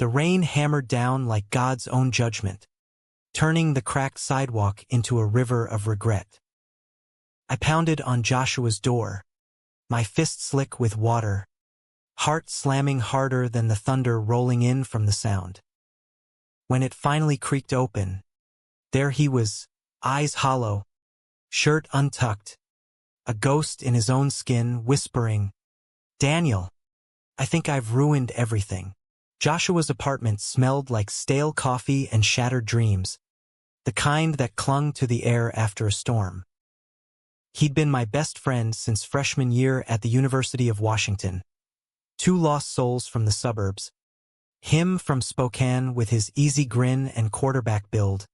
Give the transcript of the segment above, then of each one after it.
The rain hammered down like God's own judgment, turning the cracked sidewalk into a river of regret. I pounded on Joshua's door, my fist slick with water, heart slamming harder than the thunder rolling in from the sound. When it finally creaked open, there he was, eyes hollow, shirt untucked, a ghost in his own skin, whispering, "Daniel, I think I've ruined everything." Joshua's apartment smelled like stale coffee and shattered dreams, the kind that clung to the air after a storm. He'd been my best friend since freshman year at the University of Washington. Two lost souls from the suburbs. Him from Spokane with his easy grin and quarterback build.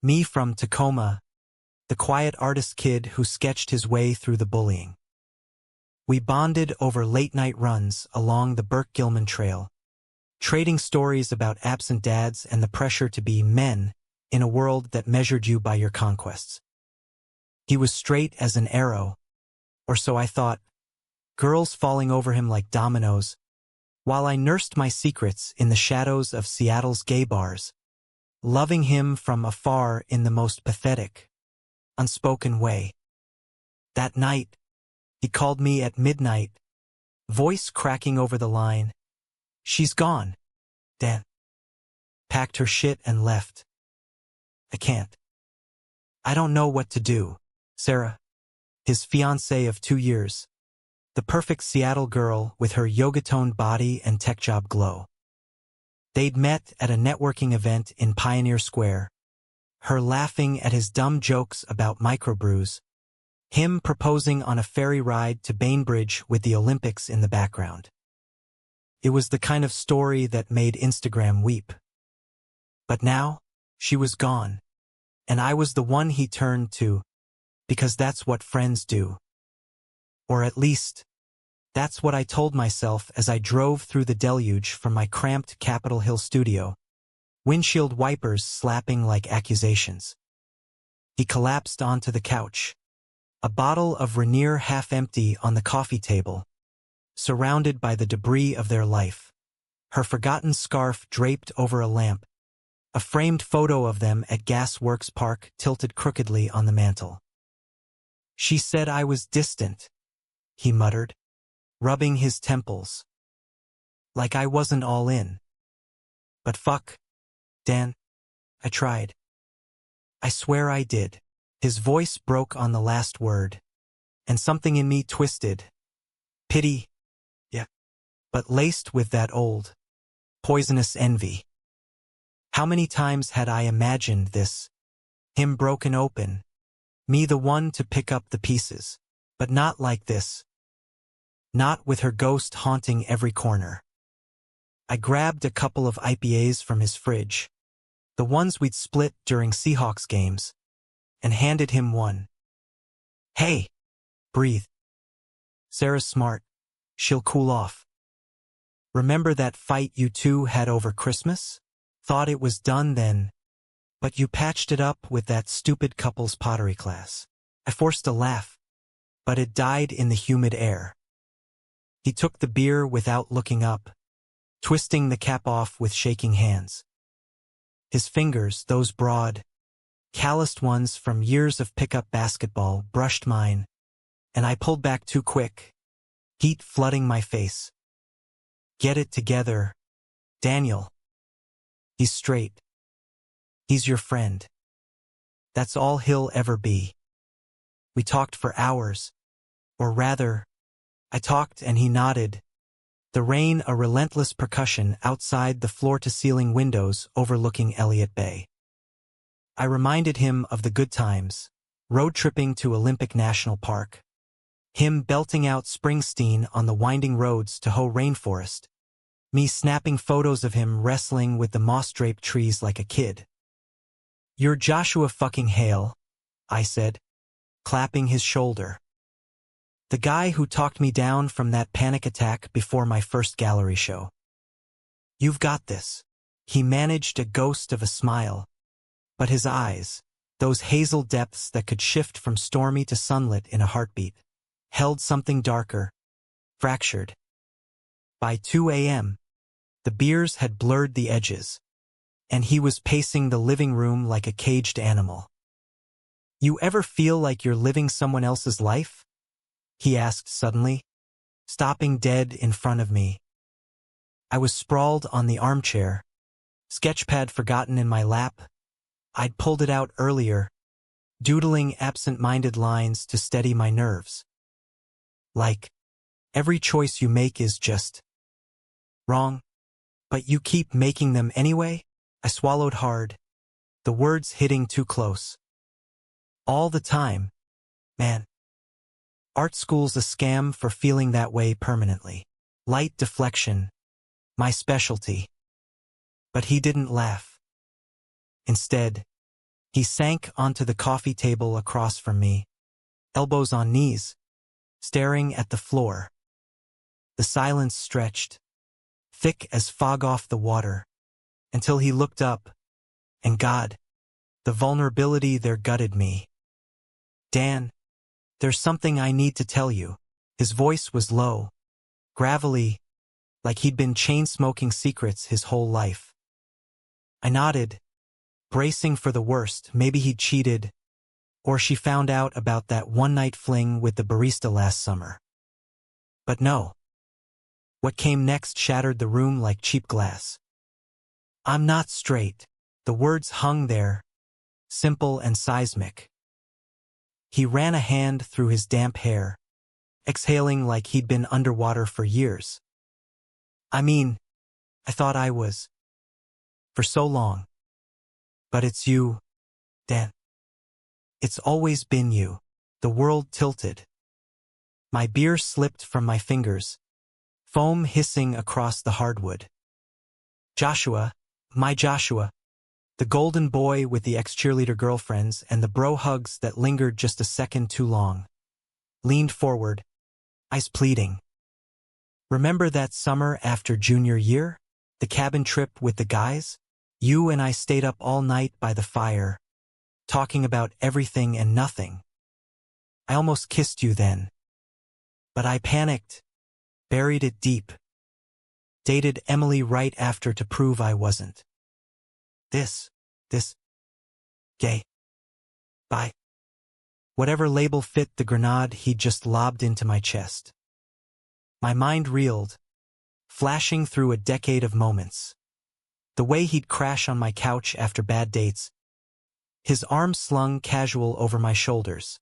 Me from Tacoma, the quiet artist kid who sketched his way through the bullying. We bonded over late-night runs along the Burke-Gilman Trail, trading stories about absent dads and the pressure to be men in a world that measured you by your conquests. He was straight as an arrow, or so I thought, girls falling over him like dominoes, while I nursed my secrets in the shadows of Seattle's gay bars, loving him from afar in the most pathetic, unspoken way. That night, he called me at midnight, voice cracking over the line. "She's gone, Dan." Packed her shit and left. I can't. I don't know what to do. Sarah, his fiancée of 2 years, the perfect Seattle girl with her yoga-toned body and tech job glow. They'd met at a networking event in Pioneer Square, her laughing at his dumb jokes about microbrews, him proposing on a ferry ride to Bainbridge with the Olympics in the background. It was the kind of story that made Instagram weep. But now, she was gone, and I was the one he turned to, because that's what friends do. Or at least, that's what I told myself as I drove through the deluge from my cramped Capitol Hill studio, windshield wipers slapping like accusations. He collapsed onto the couch, a bottle of Rainier half empty on the coffee table, surrounded by the debris of their life, her forgotten scarf draped over a lamp, a framed photo of them at Gas Works Park tilted crookedly on the mantel. "She said I was distant," he muttered, rubbing his temples. Like I wasn't all in. But fuck, Dan, I tried. I swear I did. His voice broke on the last word, and something in me twisted. Pity, yeah, but laced with that old, poisonous envy. How many times had I imagined this? Him broken open, me the one to pick up the pieces, but not like this. Not with her ghost haunting every corner. I grabbed a couple of IPAs from his fridge, the ones we'd split during Seahawks games, and handed him one. "Hey, breathe. Sarah's smart. She'll cool off. Remember that fight you two had over Christmas? Thought it was done then, but you patched it up with that stupid couple's pottery class." I forced a laugh, but it died in the humid air. He took the beer without looking up, twisting the cap off with shaking hands. His fingers, those broad, calloused ones from years of pickup basketball, brushed mine, and I pulled back too quick, heat flooding my face. "Get it together, Daniel. He's straight. He's your friend. That's all he'll ever be." We talked for hours, or rather, I talked and he nodded, the rain a relentless percussion outside the floor-to-ceiling windows overlooking Elliott Bay. I reminded him of the good times, road tripping to Olympic National Park, him belting out Springsteen on the winding roads to Hoh Rainforest, me snapping photos of him wrestling with the moss-draped trees like a kid. "You're Joshua fucking Hale," I said, clapping his shoulder. "The guy who talked me down from that panic attack before my first gallery show. You've got this." He managed a ghost of a smile, but his eyes, those hazel depths that could shift from stormy to sunlit in a heartbeat, held something darker, fractured. By 2 a.m., The beers had blurred the edges, and he was pacing the living room like a caged animal. "You ever feel like you're living someone else's life?" he asked suddenly, stopping dead in front of me. I was sprawled on the armchair, sketchpad forgotten in my lap. I'd pulled it out earlier, doodling absent-minded lines to steady my nerves. Like, every choice you make is just wrong, but you keep making them anyway? I swallowed hard, the words hitting too close. All the time, man. Art school's a scam for feeling that way permanently. Light deflection, my specialty. But he didn't laugh. Instead, he sank onto the coffee table across from me, elbows on knees, staring at the floor. The silence stretched, thick as fog off the water, until he looked up, and God, the vulnerability there gutted me. "Dan, there's something I need to tell you." His voice was low, gravelly, like he'd been chain-smoking secrets his whole life. I nodded, bracing for the worst. Maybe he'd cheated, or she found out about that one-night fling with the barista last summer. But no. What came next shattered the room like cheap glass. "I'm not straight." The words hung there, simple and seismic. He ran a hand through his damp hair, exhaling like he'd been underwater for years. "I mean, I thought I was. For so long. But it's you, Dan. It's always been you." The world tilted. My beer slipped from my fingers, foam hissing across the hardwood. Joshua, my Joshua, the golden boy with the ex-cheerleader girlfriends and the bro hugs that lingered just a second too long, leaned forward, eyes pleading. "Remember that summer after junior year? The cabin trip with the guys? You and I stayed up all night by the fire, talking about everything and nothing. I almost kissed you then. But I panicked, buried it deep. Dated Emily right after to prove I wasn't. This, gay. Bye." Whatever label fit the grenade he'd just lobbed into my chest. My mind reeled, flashing through a decade of moments. The way he'd crash on my couch after bad dates, his arms slung casual over my shoulders,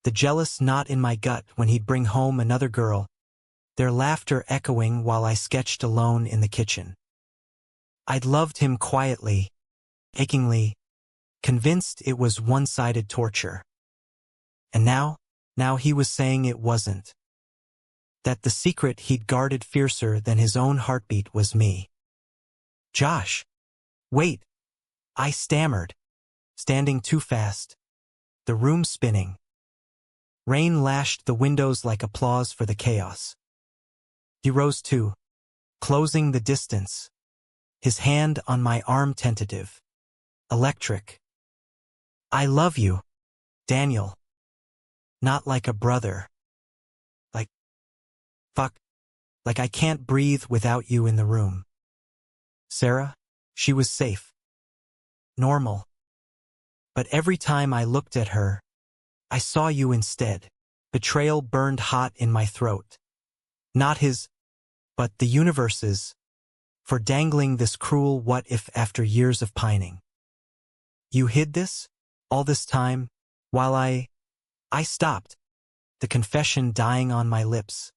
the jealous knot in my gut when he'd bring home another girl, their laughter echoing while I sketched alone in the kitchen. I'd loved him quietly, achingly, convinced it was one-sided torture. And now he was saying it wasn't. That the secret he'd guarded fiercer than his own heartbeat was me. "Josh, wait," I stammered, standing too fast, the room spinning. Rain lashed the windows like applause for the chaos. He rose too, closing the distance, his hand on my arm tentative, electric. "I love you, Daniel. Not like a brother. Like, fuck, like I can't breathe without you in the room." Sarah, she was safe. Normal. But every time I looked at her, I saw you instead. Betrayal burned hot in my throat. Not his, but the universe's, for dangling this cruel what-if after years of pining. "You hid this, all this time, while I stopped, the confession dying on my lips.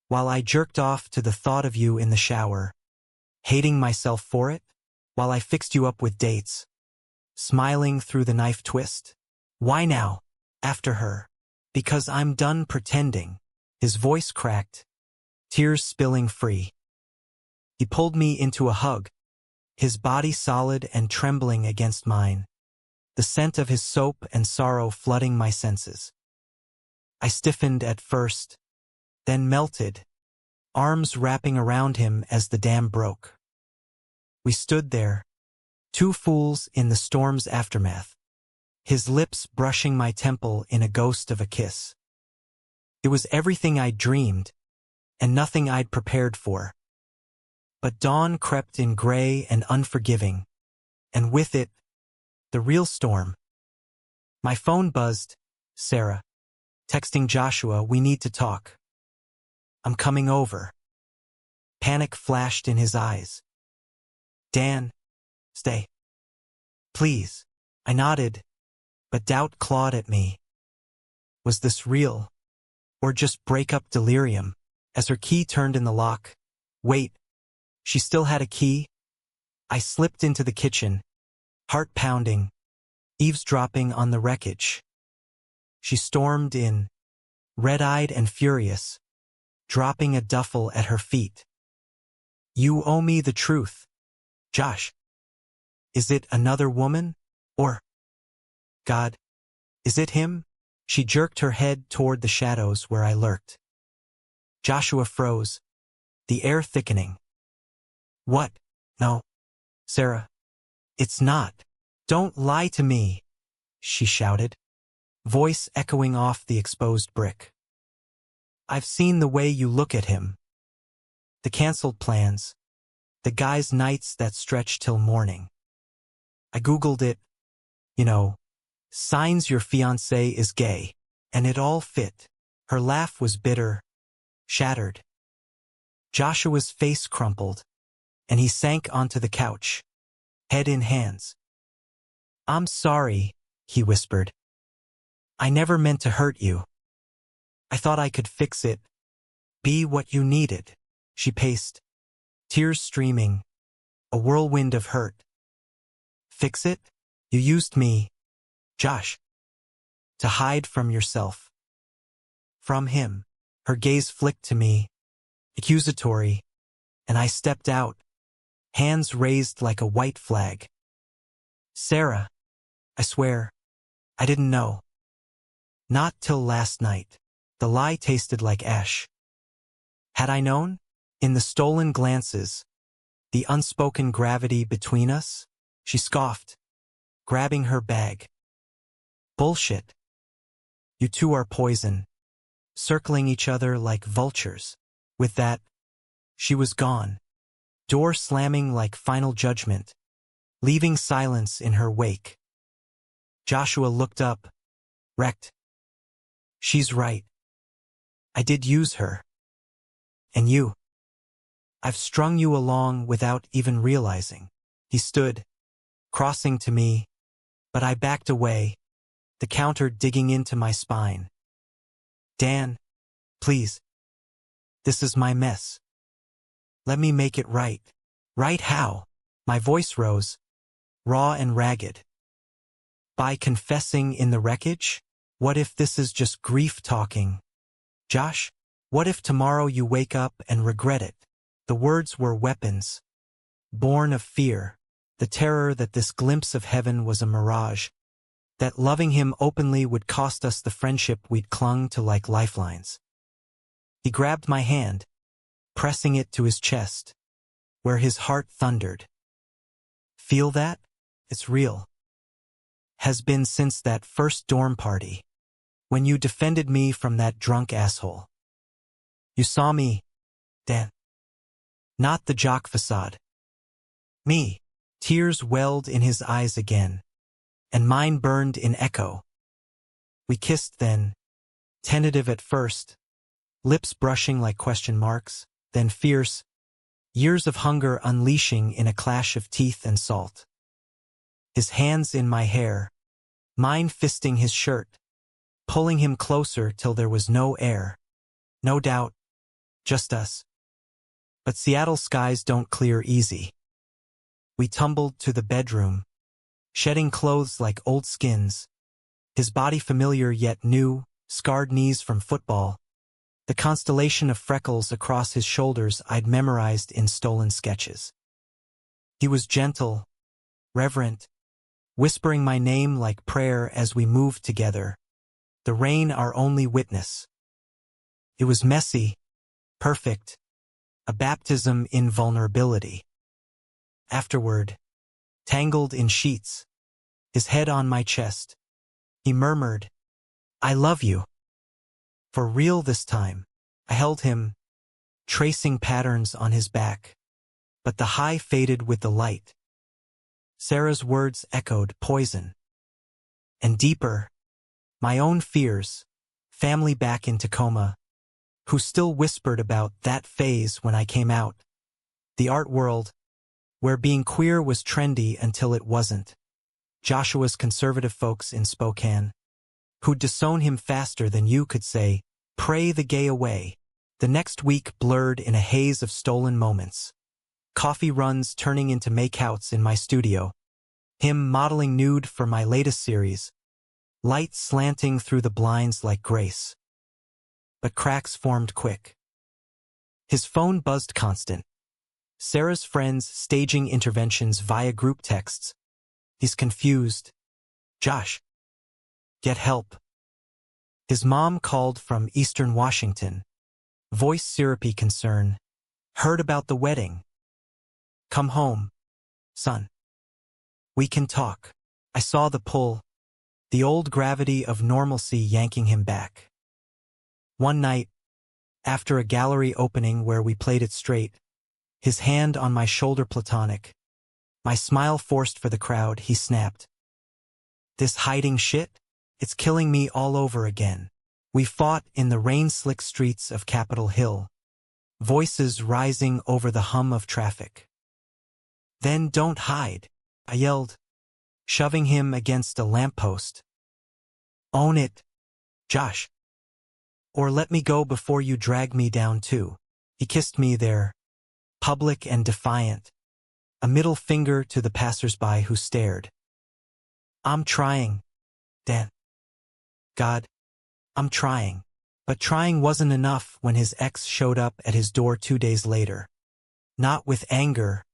While I jerked off to the thought of you in the shower, hating myself for it, while I fixed you up with dates, smiling through the knife twist. Why now, after her? Because I'm done pretending." His voice cracked, tears spilling free. He pulled me into a hug, his body solid and trembling against mine, the scent of his soap and sorrow flooding my senses. I stiffened at first, then melted, arms wrapping around him as the dam broke. We stood there, two fools in the storm's aftermath, his lips brushing my temple in a ghost of a kiss. It was everything I'd dreamed, and nothing I'd prepared for. But dawn crept in gray and unforgiving, and with it, the real storm. My phone buzzed. Sarah. Texting Joshua, we need to talk. I'm coming over. Panic flashed in his eyes. Dan. Stay. Please. I nodded, but doubt clawed at me. Was this real? Or just breakup delirium? As her key turned in the lock. Wait. She still had a key? I slipped into the kitchen, heart pounding, eavesdropping on the wreckage. She stormed in, red-eyed and furious, dropping a duffel at her feet. You owe me the truth. Josh. Is it another woman? Or, God, is it him? She jerked her head toward the shadows where I lurked. Joshua froze, the air thickening. What? No. Sarah. It's not. Don't lie to me, she shouted, voice echoing off the exposed brick. I've seen the way you look at him. The canceled plans. The guy's nights that stretch till morning. I Googled it. You know, signs your fiancé is gay. And it all fit. Her laugh was bitter, shattered. Joshua's face crumpled, and he sank onto the couch, head in hands. I'm sorry, he whispered. I never meant to hurt you. I thought I could fix it. Be what you needed. She paced, tears streaming, a whirlwind of hurt. Fix it? You used me, Josh, to hide from yourself. From him. Her gaze flicked to me, accusatory, and I stepped out, hands raised like a white flag. Sarah, I swear, I didn't know. Not till last night. The lie tasted like ash. Had I known? In the stolen glances, the unspoken gravity between us, she scoffed, grabbing her bag. Bullshit. You two are poison, circling each other like vultures. With that, she was gone, door slamming like final judgment, leaving silence in her wake. Joshua looked up, wrecked. She's right. I did use her. And you. I've strung you along without even realizing. He stood, crossing to me, but I backed away, the counter digging into my spine. Dan, please. This is my mess. Let me make it right. Right how? My voice rose, raw and ragged. By confessing in the wreckage? What if this is just grief talking? Josh, what if tomorrow you wake up and regret it? The words were weapons, born of fear, the terror that this glimpse of heaven was a mirage, that loving him openly would cost us the friendship we'd clung to like lifelines. He grabbed my hand, pressing it to his chest, where his heart thundered. Feel that? It's real. Has been since that first dorm party, when you defended me from that drunk asshole. You saw me, Dan. Not the jock facade. Me. Tears welled in his eyes again, and mine burned in echo. We kissed then, tentative at first, lips brushing like question marks, then fierce, years of hunger unleashing in a clash of teeth and salt. His hands in my hair, mine fisting his shirt, pulling him closer till there was no air. No doubt, just us. But Seattle skies don't clear easy. We tumbled to the bedroom, shedding clothes like old skins, his body familiar yet new, scarred knees from football, the constellation of freckles across his shoulders I'd memorized in stolen sketches. He was gentle, reverent, whispering my name like prayer as we moved together, the rain our only witness. It was messy, perfect, a baptism in vulnerability. Afterward, tangled in sheets, his head on my chest, he murmured, I love you. For real this time. I held him, tracing patterns on his back, but the high faded with the light. Sarah's words echoed poison. And deeper, my own fears, family back in Tacoma, who still whispered about that phase when I came out. The art world, where being queer was trendy until it wasn't. Joshua's conservative folks in Spokane, who'd disown him faster than you could say, "Pray the gay away." The next week blurred in a haze of stolen moments. Coffee runs turning into makeouts in my studio. Him modeling nude for my latest series. Light slanting through the blinds like grace. But cracks formed quick. His phone buzzed constant. Sarah's friends staging interventions via group texts. He's confused. "Josh, get help." His mom called from Eastern Washington. Voice syrupy concern. "Heard about the wedding. Come home, son. We can talk." I saw the pull, the old gravity of normalcy yanking him back. One night, after a gallery opening where we played it straight, his hand on my shoulder platonic, my smile forced for the crowd, he snapped. "This hiding shit? It's killing me all over again." We fought in the rain-slick streets of Capitol Hill, voices rising over the hum of traffic. "Then don't hide," I yelled, shoving him against a lamppost. "Own it, Josh. Or let me go before you drag me down too." He kissed me there, public and defiant, a middle finger to the passers-by who stared. "I'm trying, Dan. God, I'm trying." But trying wasn't enough when his ex showed up at his door 2 days later. Not with anger,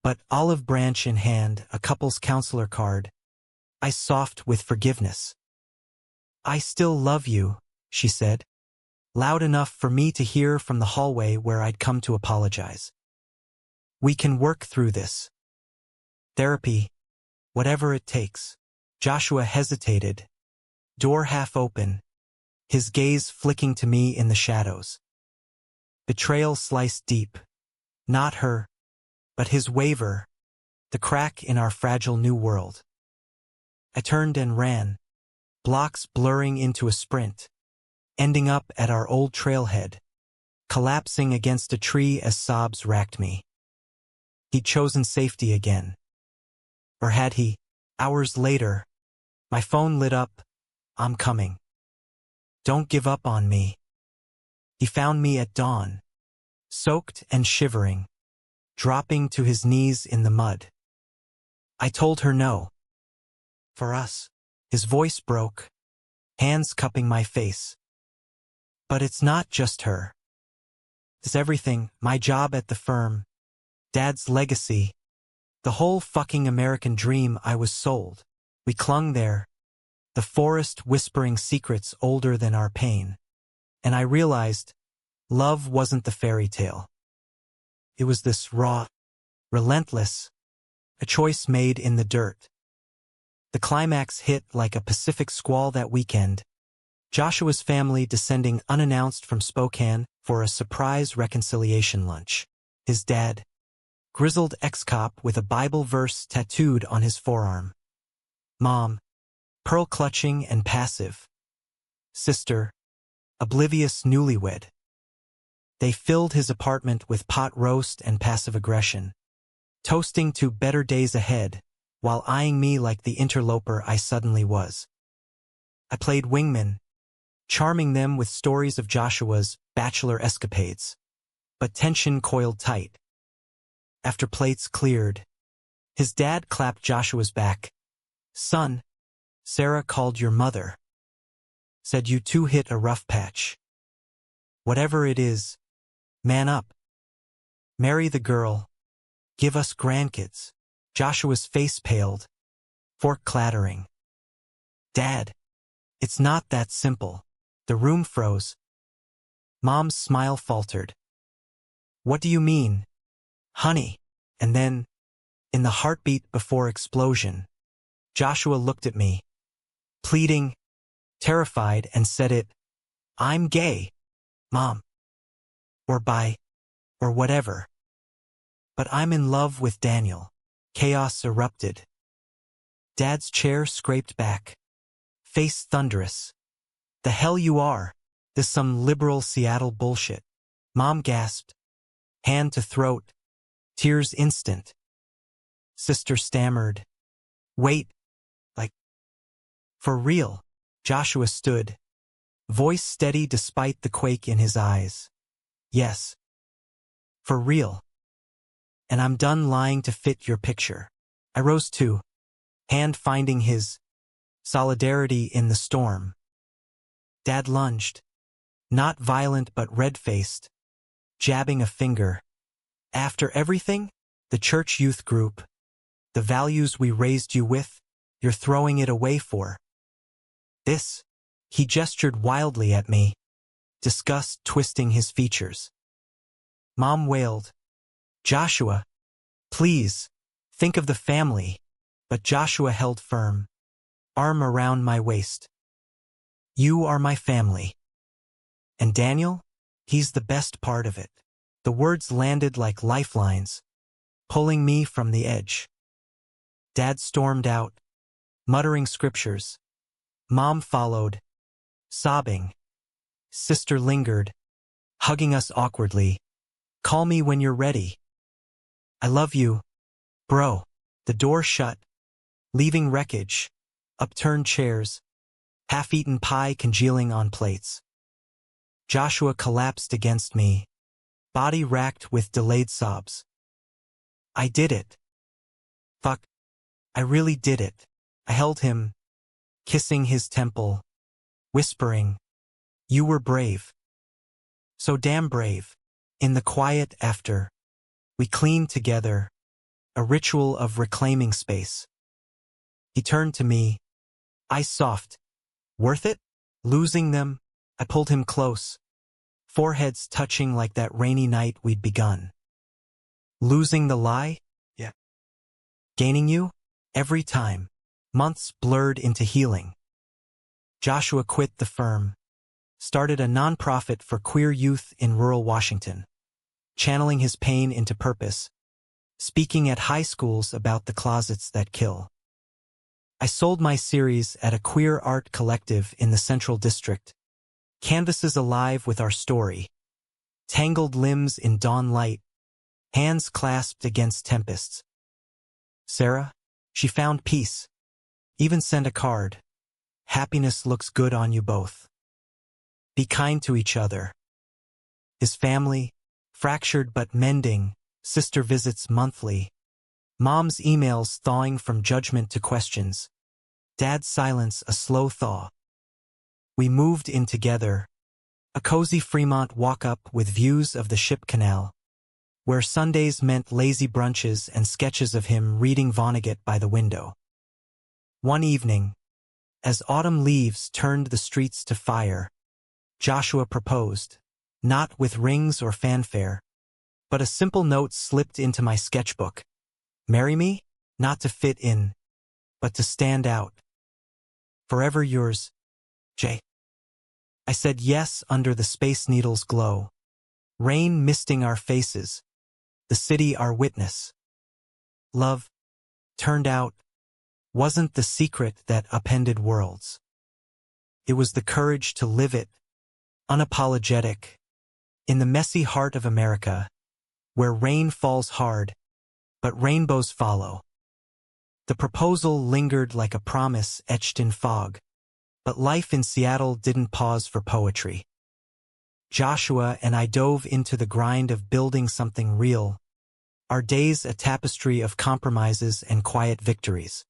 but olive branch in hand, a couple's counselor card. I soft with forgiveness. "I still love you," she said, loud enough for me to hear from the hallway where I'd come to apologize. "We can work through this. Therapy, whatever it takes." Joshua hesitated, door half open, his gaze flicking to me in the shadows. Betrayal sliced deep. Not her, but his waver, the crack in our fragile new world. I turned and ran, blocks blurring into a sprint, ending up at our old trailhead, collapsing against a tree as sobs racked me. He'd chosen safety again. Or had he? Hours later, my phone lit up. "I'm coming. Don't give up on me." He found me at dawn, soaked and shivering, dropping to his knees in the mud. I told her no. For us. His voice broke, hands cupping my face. "But it's not just her. It's everything, my job at the firm, Dad's legacy, the whole fucking American dream I was sold." We clung there, the forest whispering secrets older than our pain. And I realized, love wasn't the fairy tale. It was this raw, relentless, a choice made in the dirt. The climax hit like a Pacific squall that weekend. Joshua's family descending unannounced from Spokane for a surprise reconciliation lunch. His dad, grizzled ex-cop with a Bible verse tattooed on his forearm. Mom, pearl-clutching and passive. Sister, oblivious newlywed. They filled his apartment with pot roast and passive aggression, toasting to better days ahead, while eyeing me like the interloper I suddenly was. I played wingman, charming them with stories of Joshua's bachelor escapades. But tension coiled tight. After plates cleared, his dad clapped Joshua's back. "Son, Sarah called your mother. Said you two hit a rough patch. Whatever it is, man up. Marry the girl. Give us grandkids." Joshua's face paled, fork clattering. "Dad, it's not that simple." The room froze. Mom's smile faltered. "What do you mean, honey?" And then, in the heartbeat before explosion, Joshua looked at me, pleading, terrified, and said it, "I'm gay, Mom. Or bi, or whatever." But I'm in love with Daniel. Chaos erupted. Dad's chair scraped back. Face thunderous. The hell you are. This some liberal Seattle bullshit. Mom gasped. Hand to throat. Tears instant. Sister stammered. Wait. Like. For real. Joshua stood. Voice steady despite the quake in his eyes. Yes. For real. And I'm done lying to fit your picture. I rose too. Hand finding his. Solidarity in the storm. Dad lunged. Not violent but red-faced. Jabbing a finger. After everything? The church youth group. The values we raised you with? You're throwing it away for. This? He gestured wildly at me. Disgust twisting his features. Mom wailed. Joshua. Please. Think of the family. But Joshua held firm. Arm around my waist. You are my family. And Daniel? He's the best part of it. The words landed like lifelines, pulling me from the edge. Dad stormed out, muttering scriptures. Mom followed, sobbing. Sister lingered, hugging us awkwardly. Call me when you're ready. I love you, bro. The door shut, leaving wreckage, upturned chairs, half-eaten pie congealing on plates. Joshua collapsed against me, body racked with delayed sobs. I did it. Fuck. I really did it. I held him, kissing his temple, whispering, you were brave. So damn brave. In the quiet after, we cleaned together, a ritual of reclaiming space. He turned to me, eyes soft. Worth it? Losing them? I pulled him close, foreheads touching like that rainy night we'd begun. Losing the lie? Yeah. Gaining you? Every time. Months blurred into healing. Joshua quit the firm, started a nonprofit for queer youth in rural Washington, channeling his pain into purpose, speaking at high schools about the closets that kill. I sold my series at a queer art collective in the Central District, canvases alive with our story, tangled limbs in dawn light, hands clasped against tempests. Sarah, she found peace, even sent a card. Happiness looks good on you both. Be kind to each other. His family, fractured but mending, sister visits monthly. Mom's emails thawing from judgment to questions. Dad's silence a slow thaw. We moved in together, a cozy Fremont walk-up with views of the ship canal, where Sundays meant lazy brunches and sketches of him reading Vonnegut by the window. One evening, as autumn leaves turned the streets to fire, Joshua proposed, not with rings or fanfare, but a simple note slipped into my sketchbook. Marry me? Not to fit in, but to stand out. Forever yours, Jay. I said yes under the Space Needle's glow. Rain misting our faces, the city our witness. Love, turned out, wasn't the secret that upended worlds. It was the courage to live it, unapologetic, in the messy heart of America, where rain falls hard, but rainbows follow. The proposal lingered like a promise etched in fog, but life in Seattle didn't pause for poetry. Joshua and I dove into the grind of building something real, our days a tapestry of compromises and quiet victories.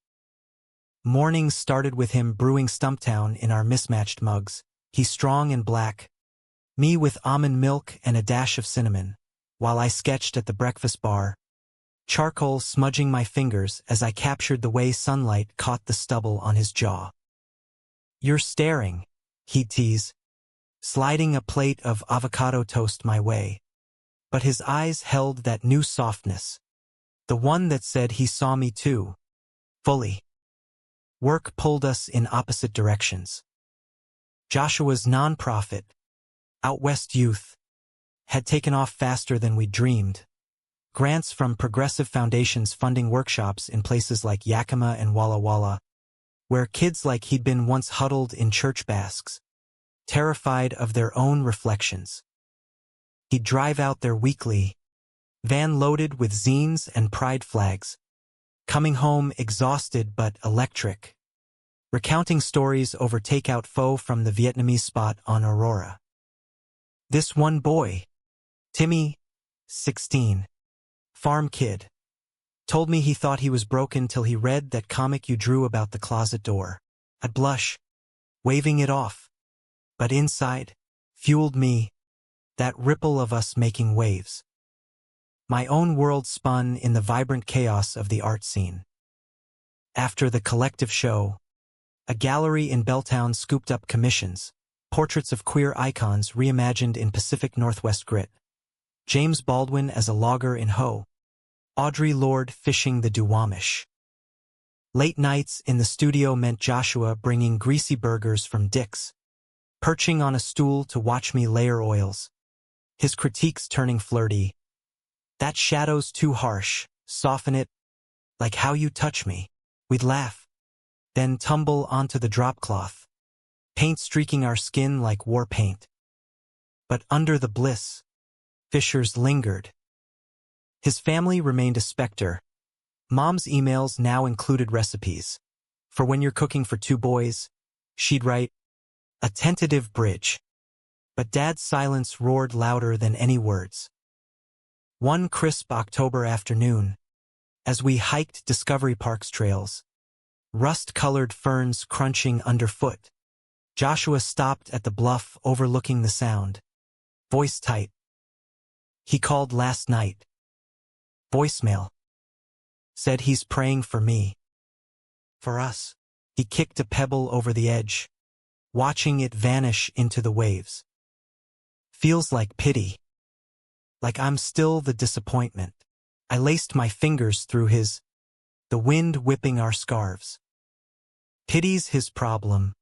Mornings started with him brewing Stumptown in our mismatched mugs, he strong and black, me with almond milk and a dash of cinnamon, while I sketched at the breakfast bar, charcoal smudging my fingers as I captured the way sunlight caught the stubble on his jaw. You're staring, he'd tease, sliding a plate of avocado toast my way. But his eyes held that new softness, the one that said he saw me too, fully. Work pulled us in opposite directions. Joshua's nonprofit, Out West Youth, had taken off faster than we dreamed. grants from progressive foundations funding workshops in places like Yakima and Walla Walla, where kids like he'd been once huddled in church basques, terrified of their own reflections. He'd drive out their weekly van loaded with zines and pride flags, coming home exhausted but electric, recounting stories over takeout pho from the Vietnamese spot on Aurora. This one boy, Timmy, 16, farm kid, told me he thought he was broken till he read that comic you drew about the closet door. I'd blush, waving it off, but inside, fueled me, that ripple of us making waves. My own world spun in the vibrant chaos of the art scene. After the collective show, a gallery in Belltown scooped up commissions, portraits of queer icons reimagined in Pacific Northwest grit. James Baldwin as a logger in Ho, Audre Lorde fishing the Duwamish. Late nights in the studio meant Joshua bringing greasy burgers from Dick's, perching on a stool to watch me layer oils, his critiques turning flirty. That shadow's too harsh, soften it, like how you touch me. We'd laugh, then tumble onto the drop cloth, paint streaking our skin like war paint. But under the bliss, fissures lingered. His family remained a specter. Mom's emails now included recipes. For when you're cooking for two boys, she'd write, a tentative bridge. But Dad's silence roared louder than any words. One crisp October afternoon, as we hiked Discovery Park's trails, rust-colored ferns crunching underfoot, Joshua stopped at the bluff overlooking the sound, voice tight. He called last night. Voicemail. Said he's praying for me. For us. He kicked a pebble over the edge, watching it vanish into the waves. Feels like pity. Like I'm still the disappointment. I laced my fingers through his, the wind whipping our scarves. Pity's his problem,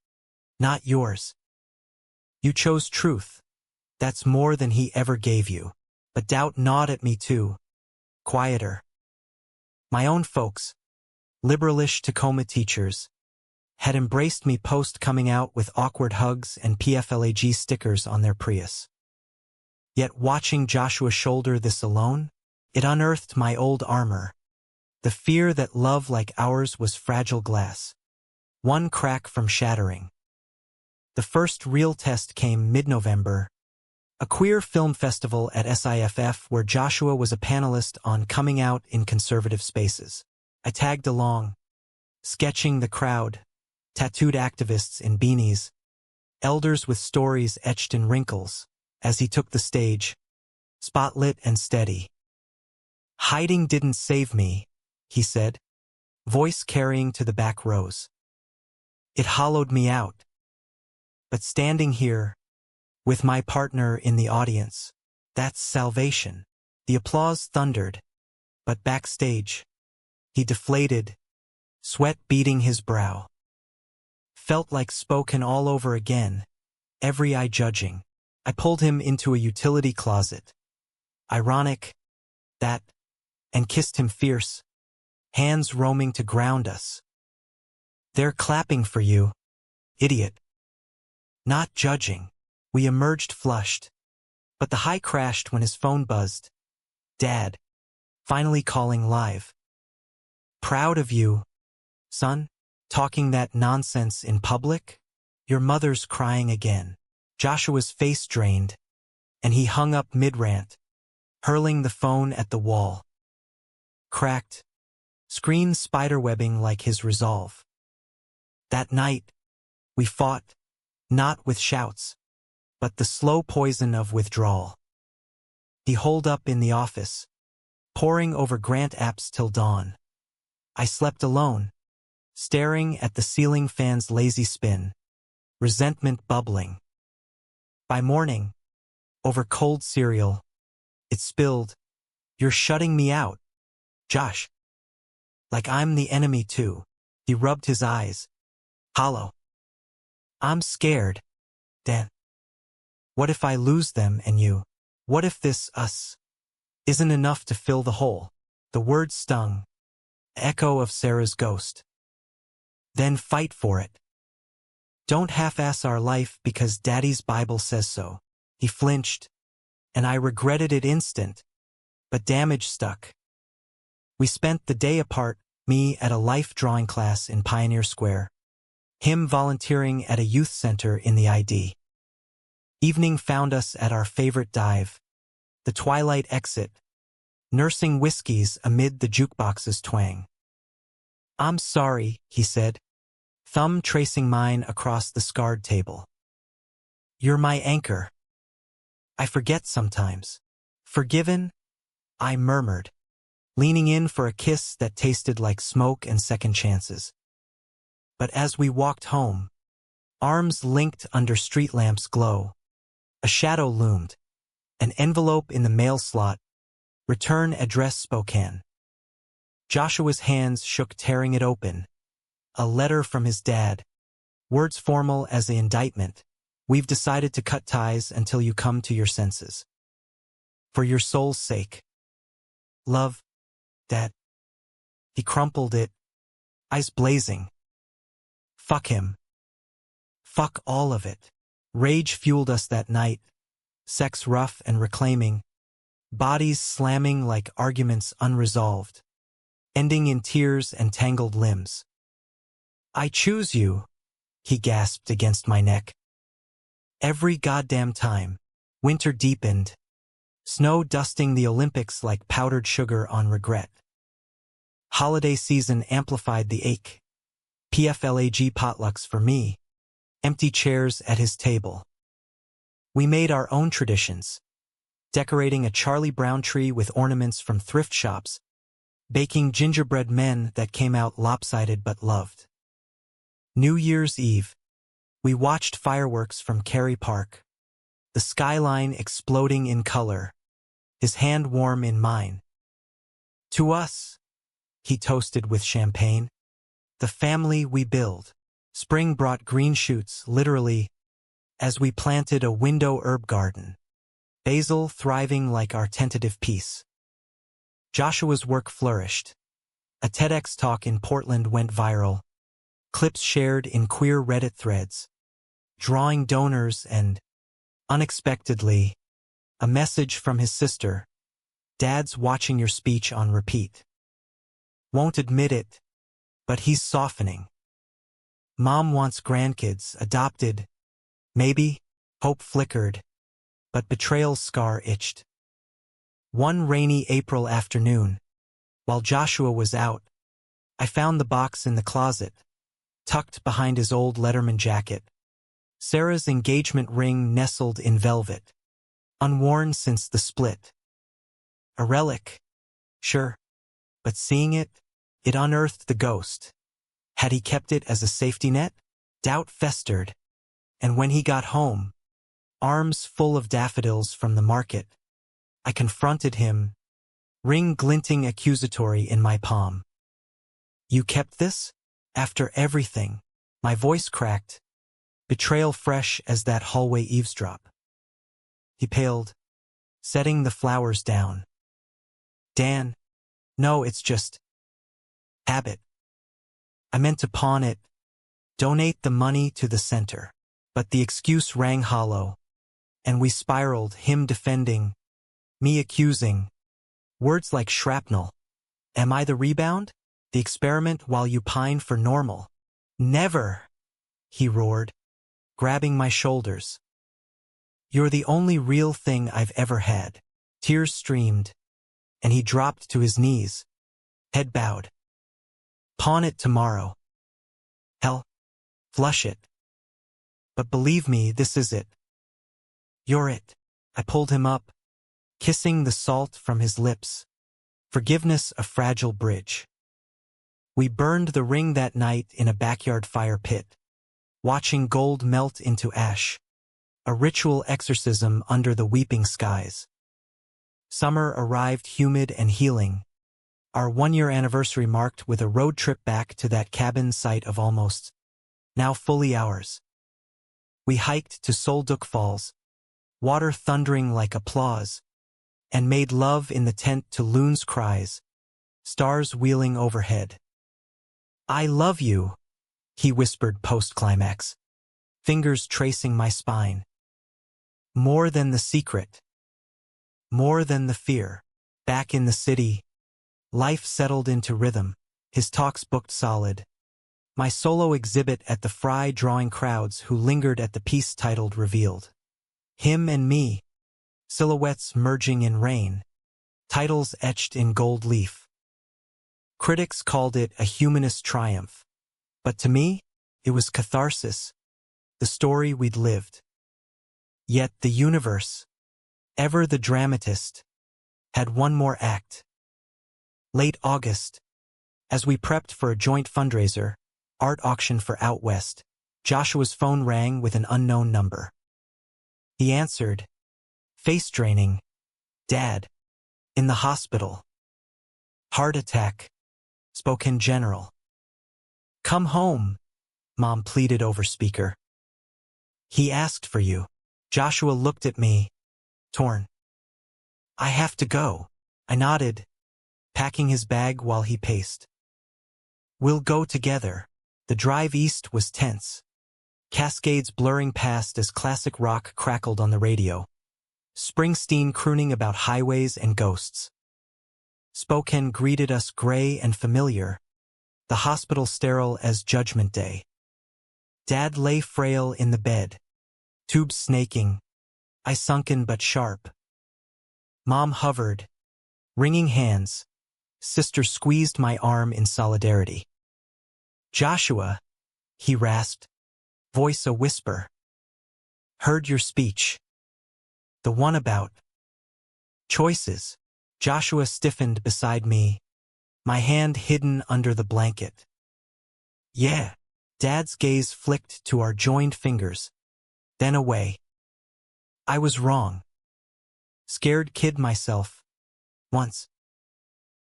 not yours. You chose truth. That's more than he ever gave you. But doubt gnawed at me too. Quieter. My own folks, liberalish Tacoma teachers, had embraced me post coming out with awkward hugs and PFLAG stickers on their Prius. Yet watching Joshua shoulder this alone, it unearthed my old armor, the fear that love like ours was fragile glass, one crack from shattering. The first real test came mid-November, a queer film festival at SIFF where Joshua was a panelist on coming out in conservative spaces. I tagged along, sketching the crowd, tattooed activists in beanies, elders with stories etched in wrinkles, as he took the stage, spotlit and steady. Hiding didn't save me, he said, voice carrying to the back rows. It hollowed me out. But standing here, with my partner in the audience, that's salvation. The applause thundered, but backstage, he deflated, sweat beading his brow. Felt like spoken all over again, every eye judging. I pulled him into a utility closet. Ironic, that, and kissed him fierce, hands roaming to ground us. They're clapping for you, idiot. Not judging. We emerged flushed, but the high crashed when his phone buzzed. Dad, finally calling live. Proud of you, son, talking that nonsense in public? Your mother's crying again. Joshua's face drained, and he hung up mid-rant, hurling the phone at the wall. Cracked, screen spiderwebbing like his resolve. That night, we fought, not with shouts, but the slow poison of withdrawal. He holed up in the office, poring over grant apps till dawn. I slept alone, staring at the ceiling fan's lazy spin, resentment bubbling. By morning, over cold cereal, it spilled, "You're shutting me out, Josh." Like I'm the enemy too. He rubbed his eyes, hollow. I'm scared, Dan. What if I lose them and you? What if this us isn't enough to fill the hole. The word stung, echo of Sarah's ghost. Then fight for it. Don't half-ass our life because Daddy's Bible says so. He flinched, and I regretted it instant, but damage stuck. We spent the day apart, me at a life drawing class in Pioneer Square, him volunteering at a youth center in the ID. Evening found us at our favorite dive, the Twilight exit, nursing whiskeys amid the jukebox's twang. I'm sorry, he said, thumb tracing mine across the scarred table. You're my anchor. I forget sometimes. Forgiven? I murmured, leaning in for a kiss that tasted like smoke and second chances. But as we walked home, arms linked under street lamps' glow, a shadow loomed, an envelope in the mail slot, return address Spokane. Joshua's hands shook tearing it open. A letter from his dad. Words formal as the indictment. We've decided to cut ties until you come to your senses. For your soul's sake. Love, Dad. He crumpled it, eyes blazing. Fuck him. Fuck all of it. Rage fueled us that night. Sex rough and reclaiming. Bodies slamming like arguments unresolved. Ending in tears and tangled limbs. I choose you, he gasped against my neck. Every goddamn time. Winter deepened. Snow dusting the Olympics like powdered sugar on regret. Holiday season amplified the ache. PFLAG potlucks for me. Empty chairs at his table. We made our own traditions. Decorating a Charlie Brown tree with ornaments from thrift shops. Baking gingerbread men that came out lopsided but loved. New Year's Eve. We watched fireworks from Cary Park. The skyline exploding in color. His hand warm in mine. To us, he toasted with champagne. The family we build. Spring brought green shoots, literally, as we planted a window herb garden. Basil thriving like our tentative peace. Joshua's work flourished. A TEDx talk in Portland went viral. Clips shared in queer Reddit threads. Drawing donors and, unexpectedly, a message from his sister. Dad's watching your speech on repeat. Won't admit it, but he's softening. Mom wants grandkids, adopted. Maybe, hope flickered, but betrayal's scar itched. One rainy April afternoon, while Joshua was out, I found the box in the closet, tucked behind his old Letterman jacket. Sarah's engagement ring nestled in velvet, unworn since the split. A relic, sure, but seeing it, it unearthed the ghost. Had he kept it as a safety net? Doubt festered, and when he got home, arms full of daffodils from the market, I confronted him, ring glinting accusatory in my palm. You kept this? After everything, my voice cracked, betrayal fresh as that hallway eavesdrop. He paled, setting the flowers down. Dan, no, it's just habit. I meant to pawn it, donate the money to the center, but the excuse rang hollow, and we spiraled, him defending, me accusing. Words like shrapnel. Am I the rebound? The experiment while you pine for normal? Never, he roared, grabbing my shoulders. You're the only real thing I've ever had. Tears streamed, and he dropped to his knees, head bowed. Pawn it tomorrow. Hell, flush it. But believe me, this is it. You're it. I pulled him up, kissing the salt from his lips. Forgiveness a fragile bridge. We burned the ring that night in a backyard fire pit, watching gold melt into ash. A ritual exorcism under the weeping skies. Summer arrived humid and healing. Our one-year anniversary marked with a road trip back to that cabin site of almost, now fully ours. We hiked to Solduck Falls, water thundering like applause, and made love in the tent to loons' cries, stars wheeling overhead. "I love you," he whispered post-climax, fingers tracing my spine. More than the secret. More than the fear. Back in the city, life settled into rhythm, his talks booked solid. My solo exhibit at the Fry drawing crowds who lingered at the piece titled Revealed. Him and me, silhouettes merging in rain, titles etched in gold leaf. Critics called it a humanist triumph, but to me, it was catharsis, the story we'd lived. Yet the universe, ever the dramatist, had one more act. Late August, as we prepped for a joint fundraiser, art auction for Out West, Joshua's phone rang with an unknown number. He answered, face-draining, "Dad, in the hospital. Heart attack," spoken general. "Come home," Mom pleaded over speaker. "He asked for you." Joshua looked at me, torn. "I have to go," I nodded, packing his bag while he paced. "We'll go together." The drive east was tense, cascades blurring past as classic rock crackled on the radio, Springsteen crooning about highways and ghosts. Spokane greeted us gray and familiar, the hospital sterile as Judgment Day. Dad lay frail in the bed, tubes snaking, I sunken but sharp. Mom hovered, wringing hands. Sister squeezed my arm in solidarity. "Joshua," he rasped, voice a whisper. "Heard your speech. The one about choices." Joshua stiffened beside me, my hand hidden under the blanket. "Yeah." Dad's gaze flicked to our joined fingers, then away. I was wrong. Scared kid myself. Once.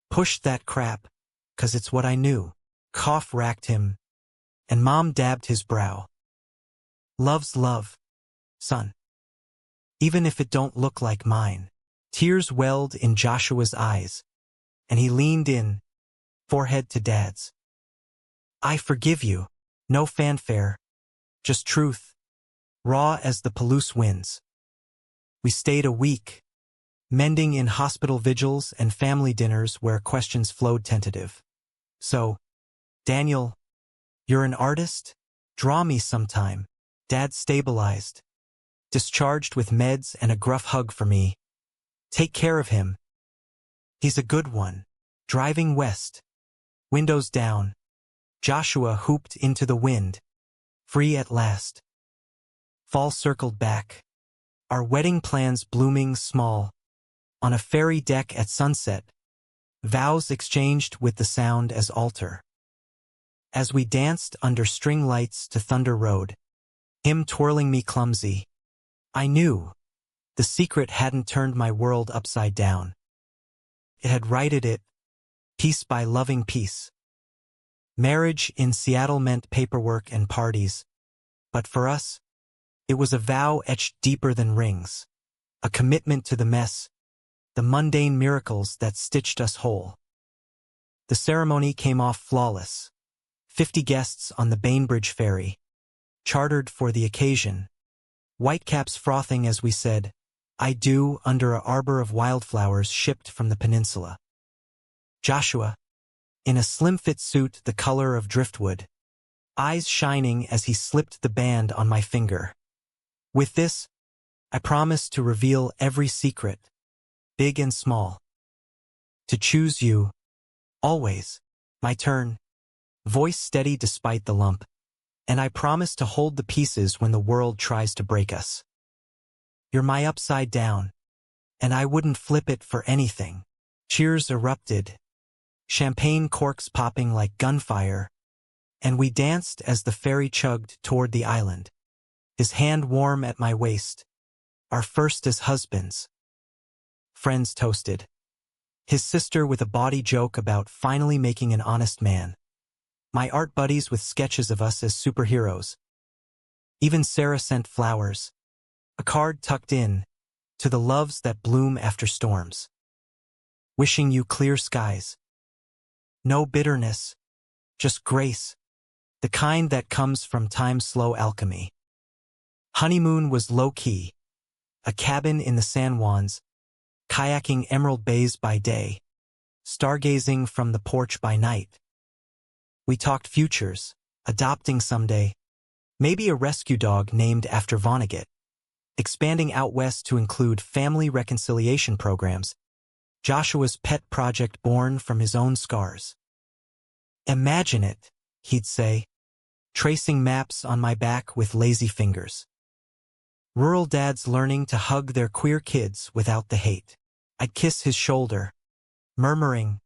Pushed that crap, 'cause it's what I knew. Cough racked him, and Mom dabbed his brow. "Love's love, son. Even if it don't look like mine." Tears welled in Joshua's eyes, and he leaned in, forehead to Dad's. "I forgive you." No fanfare, just truth, raw as the Palouse winds. We stayed a week, mending in hospital vigils and family dinners where questions flowed tentative. "So, Daniel, you're an artist? Draw me sometime." Dad stabilized, discharged with meds and a gruff hug for me. "Take care of him. He's a good one." Driving west, windows down, Joshua hooped into the wind, free at last. Fall circled back, our wedding plans blooming small, on a ferry deck at sunset, vows exchanged with the sound as altar. As we danced under string lights to Thunder Road, him twirling me clumsy, I knew the secret hadn't turned my world upside down. It had righted it, piece by loving piece. Marriage in Seattle meant paperwork and parties, but for us, it was a vow etched deeper than rings, a commitment to the mess, the mundane miracles that stitched us whole. The ceremony came off flawless. 50 guests on the Bainbridge ferry, chartered for the occasion, whitecaps frothing as we said, "I do" under a arbor of wildflowers shipped from the peninsula. Joshua, in a slim-fit suit the color of driftwood, eyes shining as he slipped the band on my finger. With this, I promised to reveal every secret, big and small. To choose you, always. My turn, voice steady despite the lump, and I promise to hold the pieces when the world tries to break us. You're my upside down, and I wouldn't flip it for anything. Cheers erupted, champagne corks popping like gunfire, and we danced as the ferry chugged toward the island, his hand warm at my waist, our first as husbands. Friends toasted. His sister with a bawdy joke about finally making an honest man. My art buddies with sketches of us as superheroes. Even Sarah sent flowers, a card tucked in, to the loves that bloom after storms. Wishing you clear skies. No bitterness, just grace, the kind that comes from time's slow alchemy. Honeymoon was low-key, a cabin in the San Juans, kayaking emerald bays by day, stargazing from the porch by night. We talked futures, adopting someday, maybe a rescue dog named after Vonnegut, expanding out west to include family reconciliation programs, Joshua's pet project born from his own scars. Imagine it, he'd say, tracing maps on my back with lazy fingers. Rural dads learning to hug their queer kids without the hate. I'd kiss his shoulder, murmuring,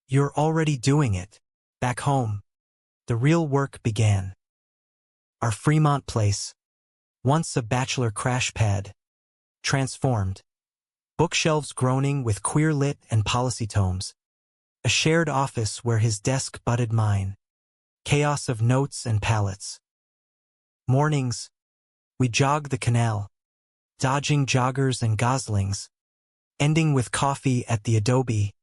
"You're already doing it." Back home, the real work began. Our Fremont place, once a bachelor crash pad, transformed. Bookshelves groaning with queer lit and policy tomes. A shared office where his desk butted mine. Chaos of notes and pallets. Mornings, we jog the canal, dodging joggers and goslings, ending with coffee at the Adobe,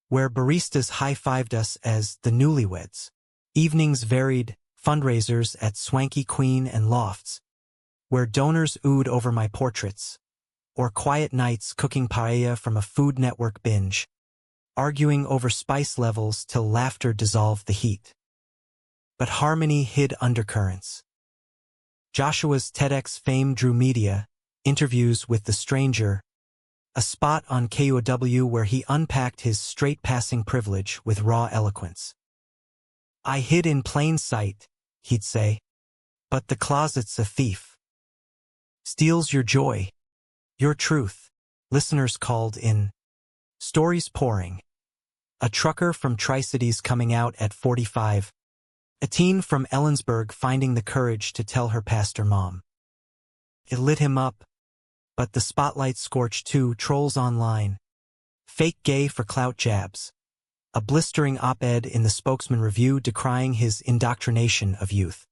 where baristas high-fived us as the newlyweds. Evenings varied, fundraisers at Swanky Queen and Lofts, where donors oohed over my portraits, or quiet nights cooking paella from a Food Network binge, arguing over spice levels till laughter dissolved the heat. But harmony hid undercurrents. Joshua's TEDx fame drew media, interviews with the stranger, a spot on KUOW where he unpacked his straight-passing privilege with raw eloquence. "I hid in plain sight," he'd say, "but the closet's a thief. Steals your joy, your truth." Listeners called in. Stories pouring. A trucker from Tri-Cities coming out at 45. A teen from Ellensburg finding the courage to tell her pastor mom. It lit him up, but the spotlight scorched too. Trolls online. Fake gay for clout jabs. A blistering op-ed in the Spokesman Review decrying his indoctrination of youth.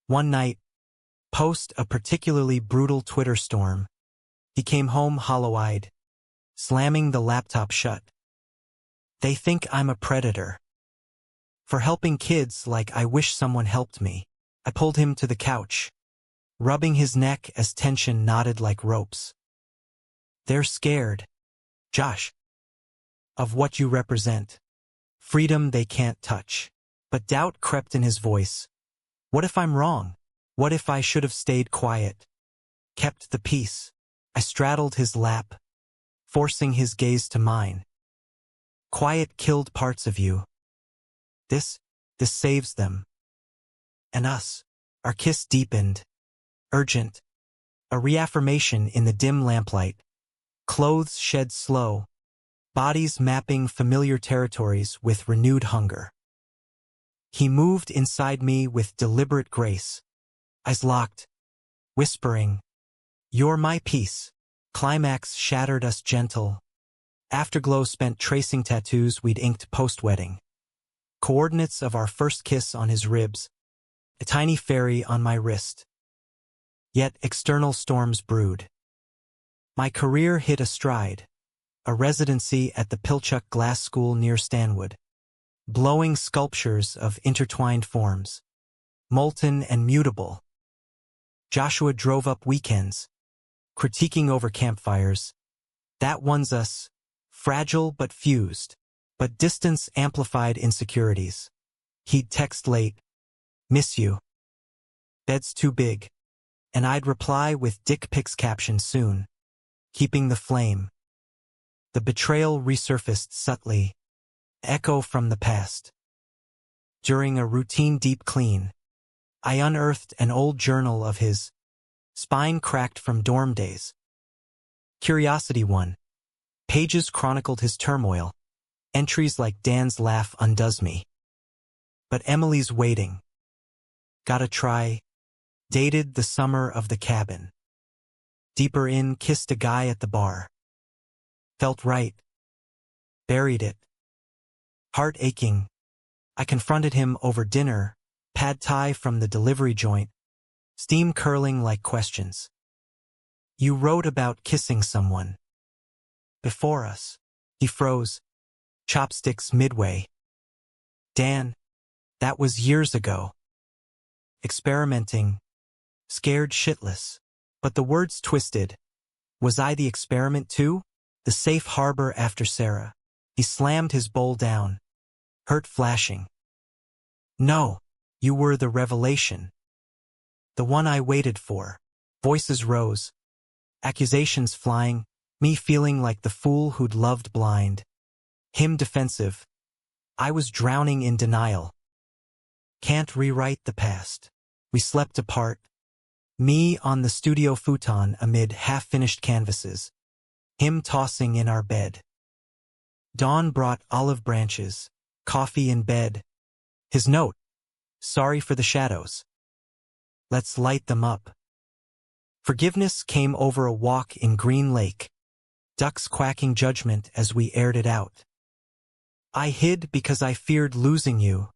One night, post a particularly brutal Twitter storm, he came home hollow-eyed, slamming the laptop shut. "They think I'm a predator. For helping kids like I wish someone helped me." I pulled him to the couch, rubbing his neck as tension knotted like ropes. "They're scared, Josh, of what you represent. Freedom they can't touch." But doubt crept in his voice. What if I'm wrong? What if I should have stayed quiet? Kept the peace? I straddled his lap, forcing his gaze to mine. "Quiet killed parts of you. This saves them. And us." Our kiss deepened, urgent, a reaffirmation in the dim lamplight. Clothes shed slow, bodies mapping familiar territories with renewed hunger. He moved inside me with deliberate grace, eyes locked, whispering, "You're my peace." Climax shattered us gentle. Afterglow spent tracing tattoos we'd inked post-wedding. Coordinates of our first kiss on his ribs, a tiny fairy on my wrist. Yet external storms brewed. My career hit a stride, a residency at the Pilchuck Glass School near Stanwood. Blowing sculptures of intertwined forms, molten and mutable. Joshua drove up weekends, critiquing over campfires. That one's us, fragile but fused, but distance amplified insecurities. He'd text late, "Miss you. Bed's too big." And I'd reply with dick pics captioned soon, keeping the flame. The betrayal resurfaced subtly, echo from the past. During a routine deep clean, I unearthed an old journal of his, spine cracked from dorm days. Curiosity 1. Pages chronicled his turmoil. Entries like "Dan's laugh undoes me." But Emily's waiting. Gotta try. Dated the summer of the cabin. Deeper in, kissed a guy at the bar. Felt right. Buried it. Heart aching. I confronted him over dinner, pad thai from the delivery joint, steam curling like questions. You wrote about kissing someone. Before us. He froze, chopsticks midway. Dan, that was years ago. Experimenting. Scared shitless. But the words twisted. Was I the experiment too? The safe harbor after Sarah. He slammed his bowl down. Hurt flashing. No, you were the revelation. The one I waited for. Voices rose. Accusations flying, me feeling like the fool who'd loved blind. Him defensive. I was drowning in denial. Can't rewrite the past. We slept apart. Me on the studio futon amid half-finished canvases. Him tossing in our bed. Dawn brought olive branches, coffee in bed. His note. Sorry for the shadows. Let's light them up. Forgiveness came over a walk in Green Lake. Ducks quacking judgment as we aired it out. I hid because I feared losing you,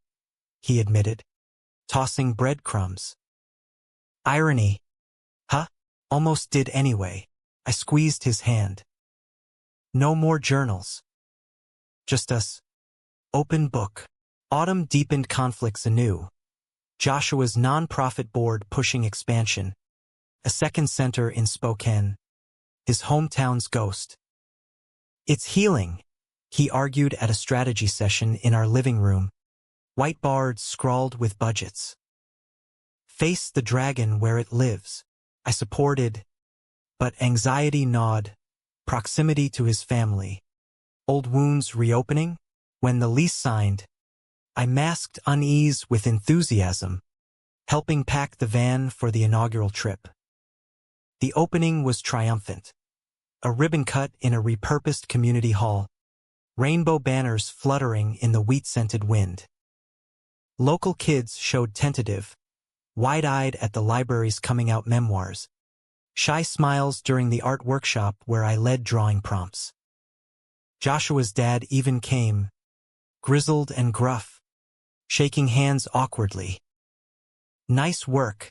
he admitted, tossing breadcrumbs. Irony. Huh? Almost did anyway. I squeezed his hand. No more journals. Just us. Open book. Autumn deepened conflicts anew. Joshua's non-profit board pushing expansion. A second center in Spokane. His hometown's ghost. It's healing, he argued at a strategy session in our living room. Whiteboards scrawled with budgets. Face the dragon where it lives. I supported, but anxiety gnawed. Proximity to his family. Old wounds reopening? When the lease signed, I masked unease with enthusiasm, helping pack the van for the inaugural trip. The opening was triumphant. A ribbon cut in a repurposed community hall. Rainbow banners fluttering in the wheat-scented wind. Local kids showed tentative, wide-eyed at the library's coming-out memoirs. Shy smiles during the art workshop where I led drawing prompts. Joshua's dad even came, grizzled and gruff, shaking hands awkwardly. Nice work,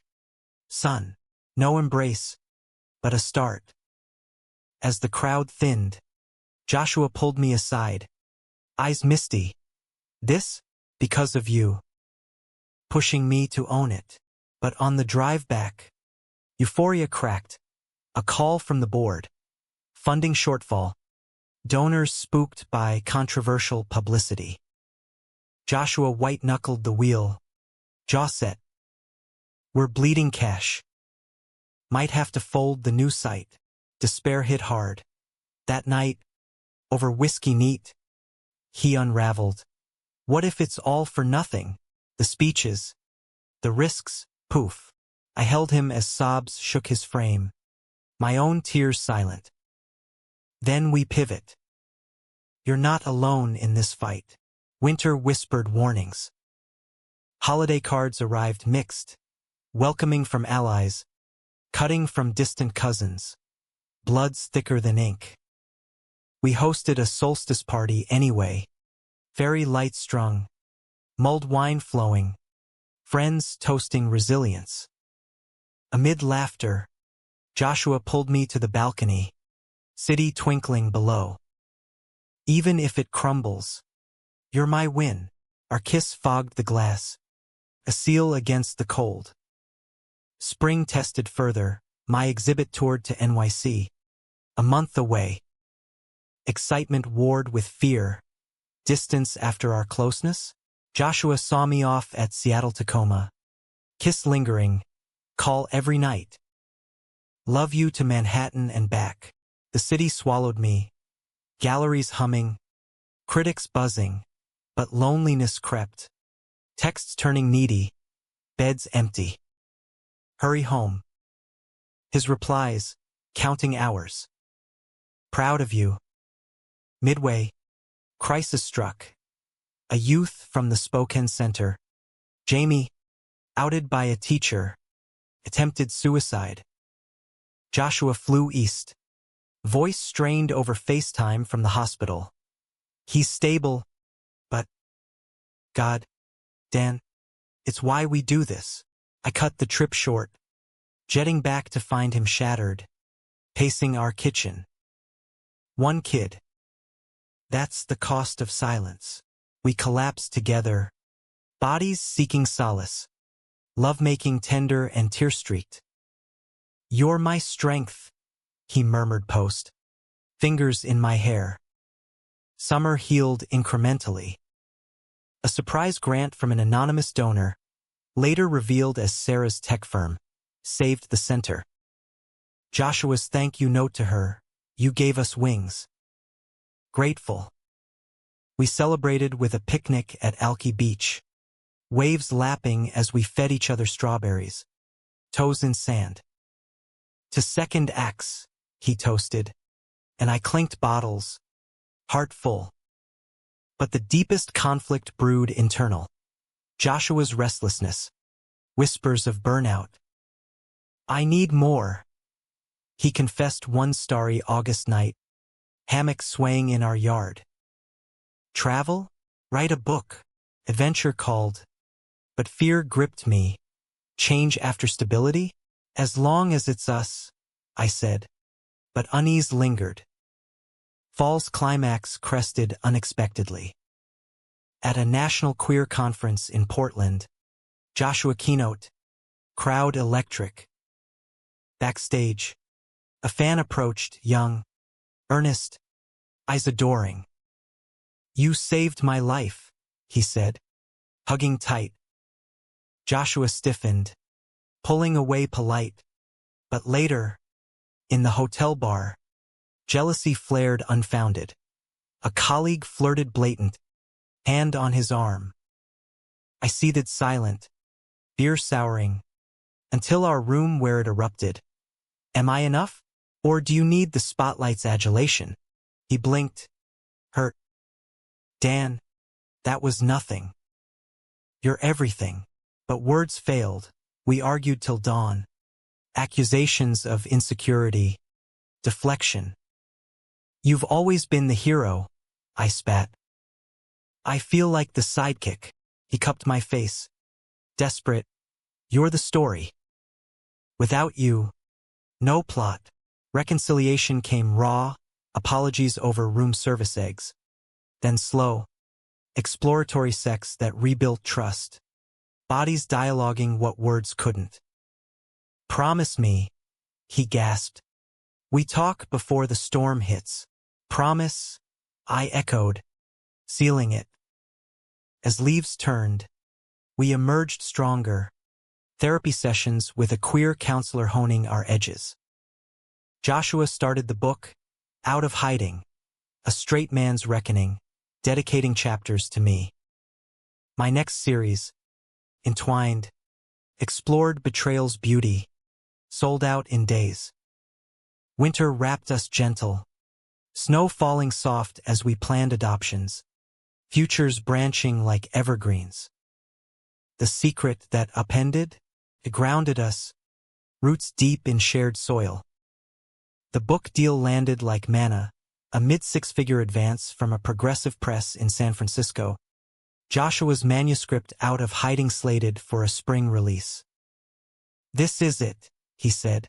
son. No embrace, but a start. As the crowd thinned, Joshua pulled me aside, eyes misty. This, because of you. Pushing me to own it. But on the drive back, euphoria cracked. A call from the board. Funding shortfall. Donors spooked by controversial publicity. Joshua white-knuckled the wheel. Jaw set. We're bleeding cash. Might have to fold the new site. Despair hit hard. That night, over whiskey neat, he unraveled. What if it's all for nothing? The speeches, the risks, poof. I held him as sobs shook his frame. My own tears silent. Then we pivot. You're not alone in this fight. Winter whispered warnings. Holiday cards arrived mixed. Welcoming from allies. Cutting from distant cousins. Bloods thicker than ink. We hosted a solstice party anyway. Fairy lights strung. Mulled wine flowing. Friends toasting resilience. Amid laughter, Joshua pulled me to the balcony. City twinkling below. Even if it crumbles, you're my win. Our kiss fogged the glass. A seal against the cold. Spring tested further. My exhibit toured to NYC. A month away. Excitement warred with fear. Distance after our closeness? Joshua saw me off at Seattle-Tacoma. Kiss lingering. Call every night. Love you to Manhattan and back. The city swallowed me. Galleries humming. Critics buzzing. But loneliness crept. Texts turning needy. Beds empty. Hurry home. His replies, counting hours. Proud of you. Midway, crisis struck. A youth from the Spokane Center. Jamie, outed by a teacher, attempted suicide. Joshua flew east. Voice strained over FaceTime from the hospital. He's stable, but... God, Dan, it's why we do this. I cut the trip short, jetting back to find him shattered. pacing our kitchen. One kid. That's the cost of silence. We collapse together, bodies seeking solace, love-making tender and tear-streaked. You're my strength, he murmured post, fingers in my hair. Summer healed incrementally. A surprise grant from an anonymous donor, later revealed as Sarah's tech firm, saved the center. Joshua's thank you note to her, you gave us wings. Grateful. We celebrated with a picnic at Alki Beach, waves lapping as we fed each other strawberries, toes in sand. To second acts, he toasted, and I clinked bottles, heart full. But the deepest conflict brewed internal. Joshua's restlessness, whispers of burnout. I need more. He confessed one starry August night, hammock swaying in our yard. Travel? Write a book. Adventure called. But fear gripped me. Change after stability? As long as it's us, I said. But unease lingered. Fall's climax crested unexpectedly. At a national queer conference in Portland, Joshua keynote, crowd electric. Backstage, a fan approached, young, earnest, eyes adoring. You saved my life, he said, hugging tight. Joshua stiffened, pulling away polite. But later, in the hotel bar, jealousy flared unfounded. A colleague flirted blatant, hand on his arm. I seethed silent, beer souring, until our room where it erupted. Am I enough? Or do you need the spotlight's adulation? He blinked, hurt. Dan, that was nothing. You're everything. But words failed. We argued till dawn. Accusations of insecurity, deflection. You've always been the hero, I spat. I feel like the sidekick. He cupped my face. Desperate. You're the story. Without you, no plot. Reconciliation came raw, apologies over room service eggs. Then slow, exploratory sex that rebuilt trust. Bodies dialoguing what words couldn't. Promise me, he gasped. We talk before the storm hits. Promise, I echoed, sealing it. As leaves turned, we emerged stronger. Therapy sessions with a queer counselor honing our edges. Joshua started the book, Out of Hiding, a straight man's reckoning, dedicating chapters to me. My next series, Entwined, explored betrayal's beauty, sold out in days. Winter wrapped us gentle, snow falling soft as we planned adoptions, futures branching like evergreens. The secret that upended, it grounded us, roots deep in shared soil. The book deal landed like manna, a mid-six-figure advance from a progressive press in San Francisco. Joshua's manuscript Out of Hiding slated for a spring release. This is it, he said,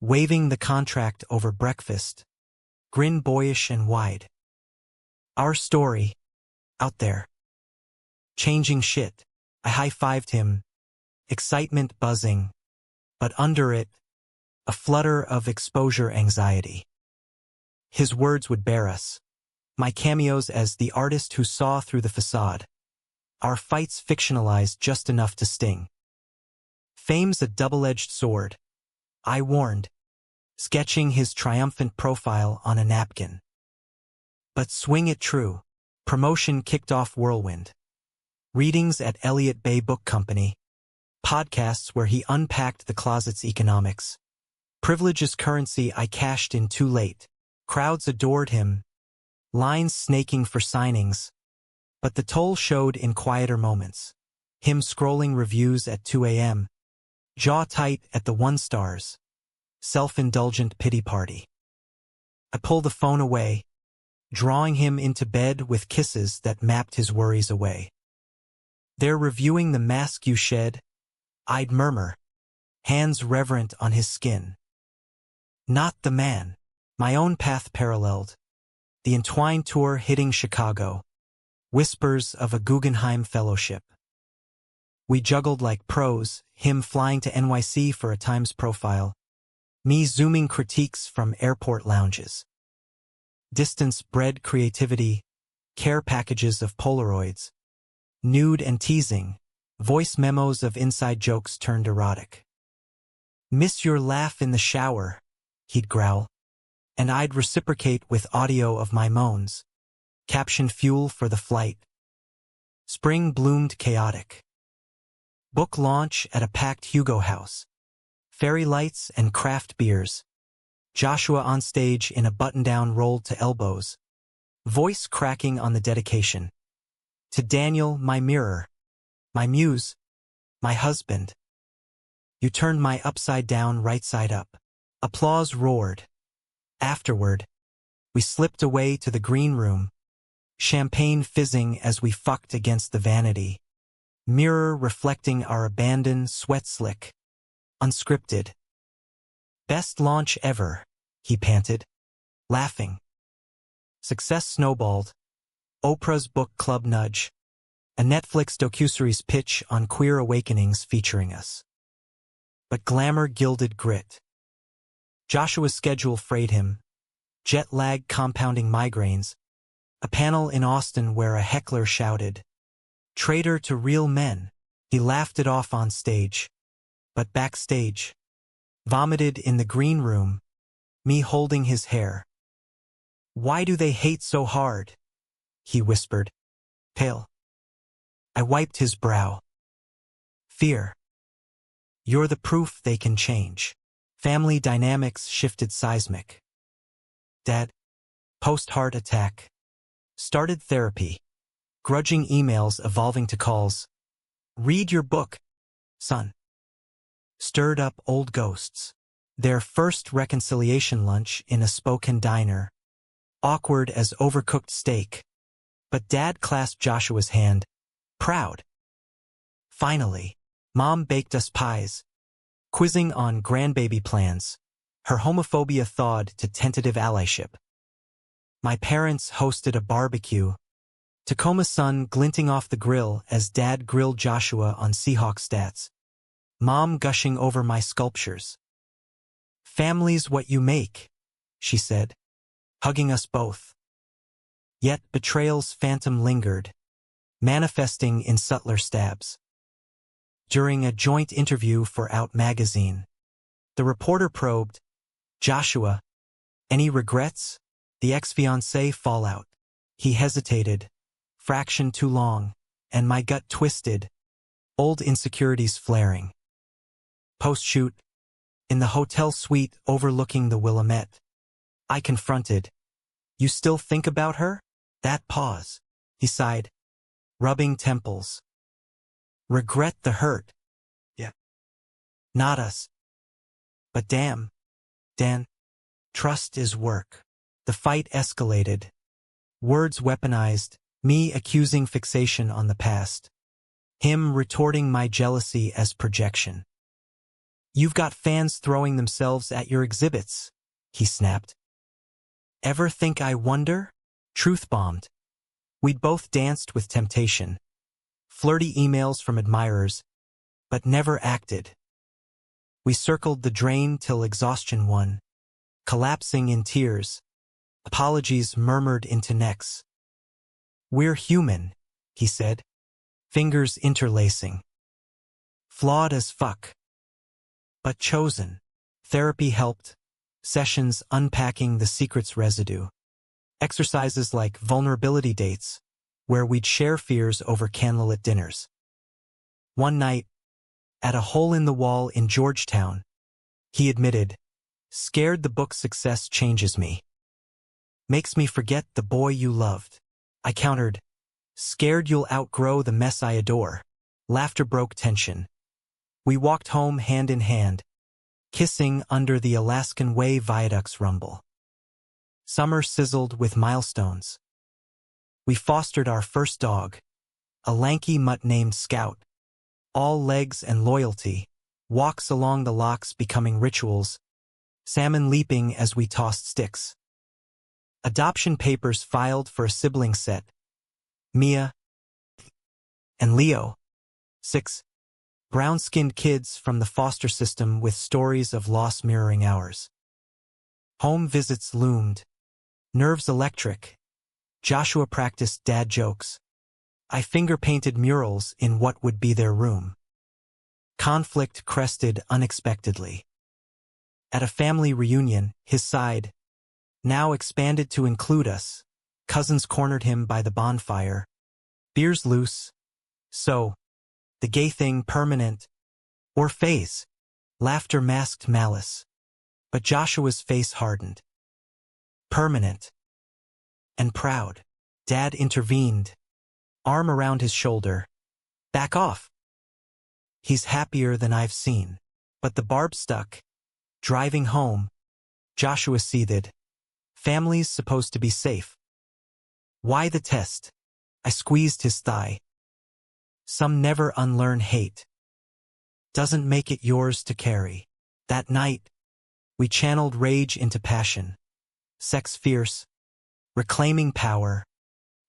waving the contract over breakfast, grin boyish and wide. Our story, out there. Changing shit. I high-fived him, excitement buzzing, but under it, a flutter of exposure anxiety. His words would bear us. My cameos as the artist who saw through the facade. Our fights fictionalized just enough to sting. Fame's a double-edged sword, I warned, sketching his triumphant profile on a napkin. But swing it true. Promotion kicked off whirlwind. Readings at Elliott Bay Book Company. Podcasts where he unpacked the closet's economics. Privilege is currency I cashed in too late. Crowds adored him. Lines snaking for signings. But the toll showed in quieter moments. Him scrolling reviews at 2 a.m. Jaw tight at the 1 stars. Self-indulgent pity party. I pull the phone away, drawing him into bed with kisses that mapped his worries away. They're reviewing the mask you shed, I'd murmur, hands reverent on his skin. Not the man. My own path paralleled. The entwined tour hitting Chicago. Whispers of a Guggenheim Fellowship. We juggled like pros, him flying to NYC for a Times profile, me zooming critiques from airport lounges. Distance bred creativity, care packages of Polaroids, nude and teasing, voice memos of inside jokes turned erotic. Miss your laugh in the shower, he'd growl, and I'd reciprocate with audio of my moans. Caption fuel for the flight. Spring bloomed chaotic. Book launch at a packed Hugo house. Fairy lights and craft beers. Joshua on stage in a button-down rolled to elbows. Voice cracking on the dedication. To Daniel, my mirror. My muse. My husband. You turned my upside down right side up. Applause roared. Afterward, we slipped away to the green room. Champagne fizzing as we fucked against the vanity. Mirror reflecting our abandoned sweat slick. Unscripted. Best launch ever, he panted, laughing. Success snowballed. Oprah's book club nudge. A Netflix docuseries pitch on queer awakenings featuring us. But glamour gilded grit. Joshua's schedule frayed him. Jet lag compounding migraines. A panel in Austin where a heckler shouted, "Traitor to real men." He laughed it off on stage. But backstage, vomited in the green room, me holding his hair. "Why do they hate so hard?" he whispered, pale. I wiped his brow. Fear. You're the proof they can change. Family dynamics shifted seismic. Dad, post-heart attack. Started therapy. Grudging emails evolving to calls. Read your book, son. Stirred up old ghosts. Their first reconciliation lunch in a Spokane diner. Awkward as overcooked steak. But Dad clasped Joshua's hand, proud. Finally, Mom baked us pies. Quizzing on grandbaby plans. Her homophobia thawed to tentative allyship. My parents hosted a barbecue. Tacoma sun glinting off the grill as Dad grilled Joshua on Seahawk stats. Mom gushing over my sculptures. Family's what you make, she said, hugging us both. Yet betrayal's phantom lingered, manifesting in subtler stabs. During a joint interview for Out magazine, the reporter probed, Joshua, any regrets? The ex-fiancé fallout. He hesitated, fraction too long, and my gut twisted, old insecurities flaring. Post-shoot, in the hotel suite overlooking the Willamette, I confronted, you still think about her? That pause, he sighed, rubbing temples. Regret the hurt. Yeah. Not us. But damn, Dan, trust is work. The fight escalated. Words weaponized, me accusing fixation on the past. Him retorting my jealousy as projection. You've got fans throwing themselves at your exhibits, he snapped. Ever think I wonder? Truth bombed. We'd both danced with temptation. Flirty emails from admirers, but never acted. We circled the drain till exhaustion won, collapsing in tears. Apologies murmured into necks. We're human, he said, fingers interlacing. Flawed as fuck. But chosen. Therapy helped. Sessions unpacking the secret's residue. Exercises like vulnerability dates, where we'd share fears over candlelit dinners. One night, at a hole-in-the-wall in Georgetown, he admitted, scared the book's success changes me. Makes me forget the boy you loved. I countered, scared you'll outgrow the mess I adore. Laughter broke tension. We walked home hand in hand, kissing under the Alaskan Way Viaduct's rumble. Summer sizzled with milestones. We fostered our first dog, a lanky mutt named Scout. All legs and loyalty, walks along the locks becoming rituals, salmon leaping as we tossed sticks. Adoption papers filed for a sibling set. Mia and Leo, 6, brown-skinned kids from the foster system with stories of loss mirroring ours. Home visits loomed. Nerves electric. Joshua practiced dad jokes. I finger-painted murals in what would be their room. Conflict crested unexpectedly. At a family reunion, his side, now expanded to include us, cousins cornered him by the bonfire. Beers loose. So, the gay thing permanent, or phase? Laughter masked malice. But Joshua's face hardened. Permanent. And proud. Dad intervened. Arm around his shoulder. Back off. He's happier than I've seen. But the barb stuck. Driving home. Joshua seethed. Family's supposed to be safe. Why the test? I squeezed his thigh. Some never unlearn hate. Doesn't make it yours to carry. That night, we channeled rage into passion. Sex fierce. Reclaiming power.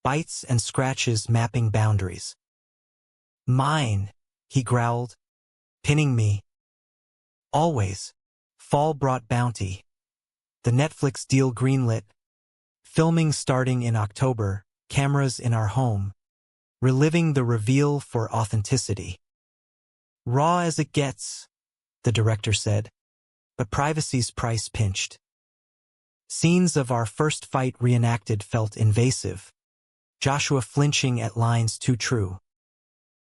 Bites and scratches mapping boundaries. Mine, he growled, pinning me. Always. Fall brought bounty. The Netflix deal greenlit. Filming starting in October, cameras in our home. Reliving the reveal for authenticity. Raw as it gets, the director said, but privacy's price pinched. Scenes of our first fight reenacted felt invasive. Joshua flinching at lines too true.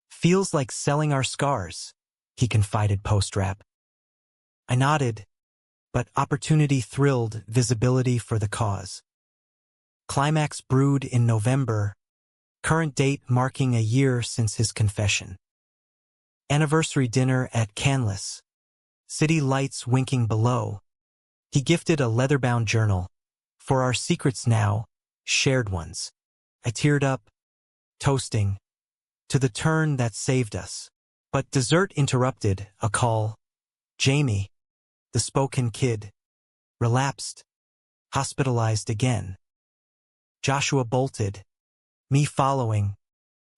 Feels like selling our scars, he confided post-rap. I nodded, but opportunity thrilled visibility for the cause. Climax brewed in November, current date marking a year since his confession. Anniversary dinner at Canlis. City lights winking below. He gifted a leather-bound journal. For our secrets now, shared ones. I teared up, toasting, to the turn that saved us. But dessert interrupted, a call. Jamie, the spoken kid, relapsed, hospitalized again. Joshua bolted, me following,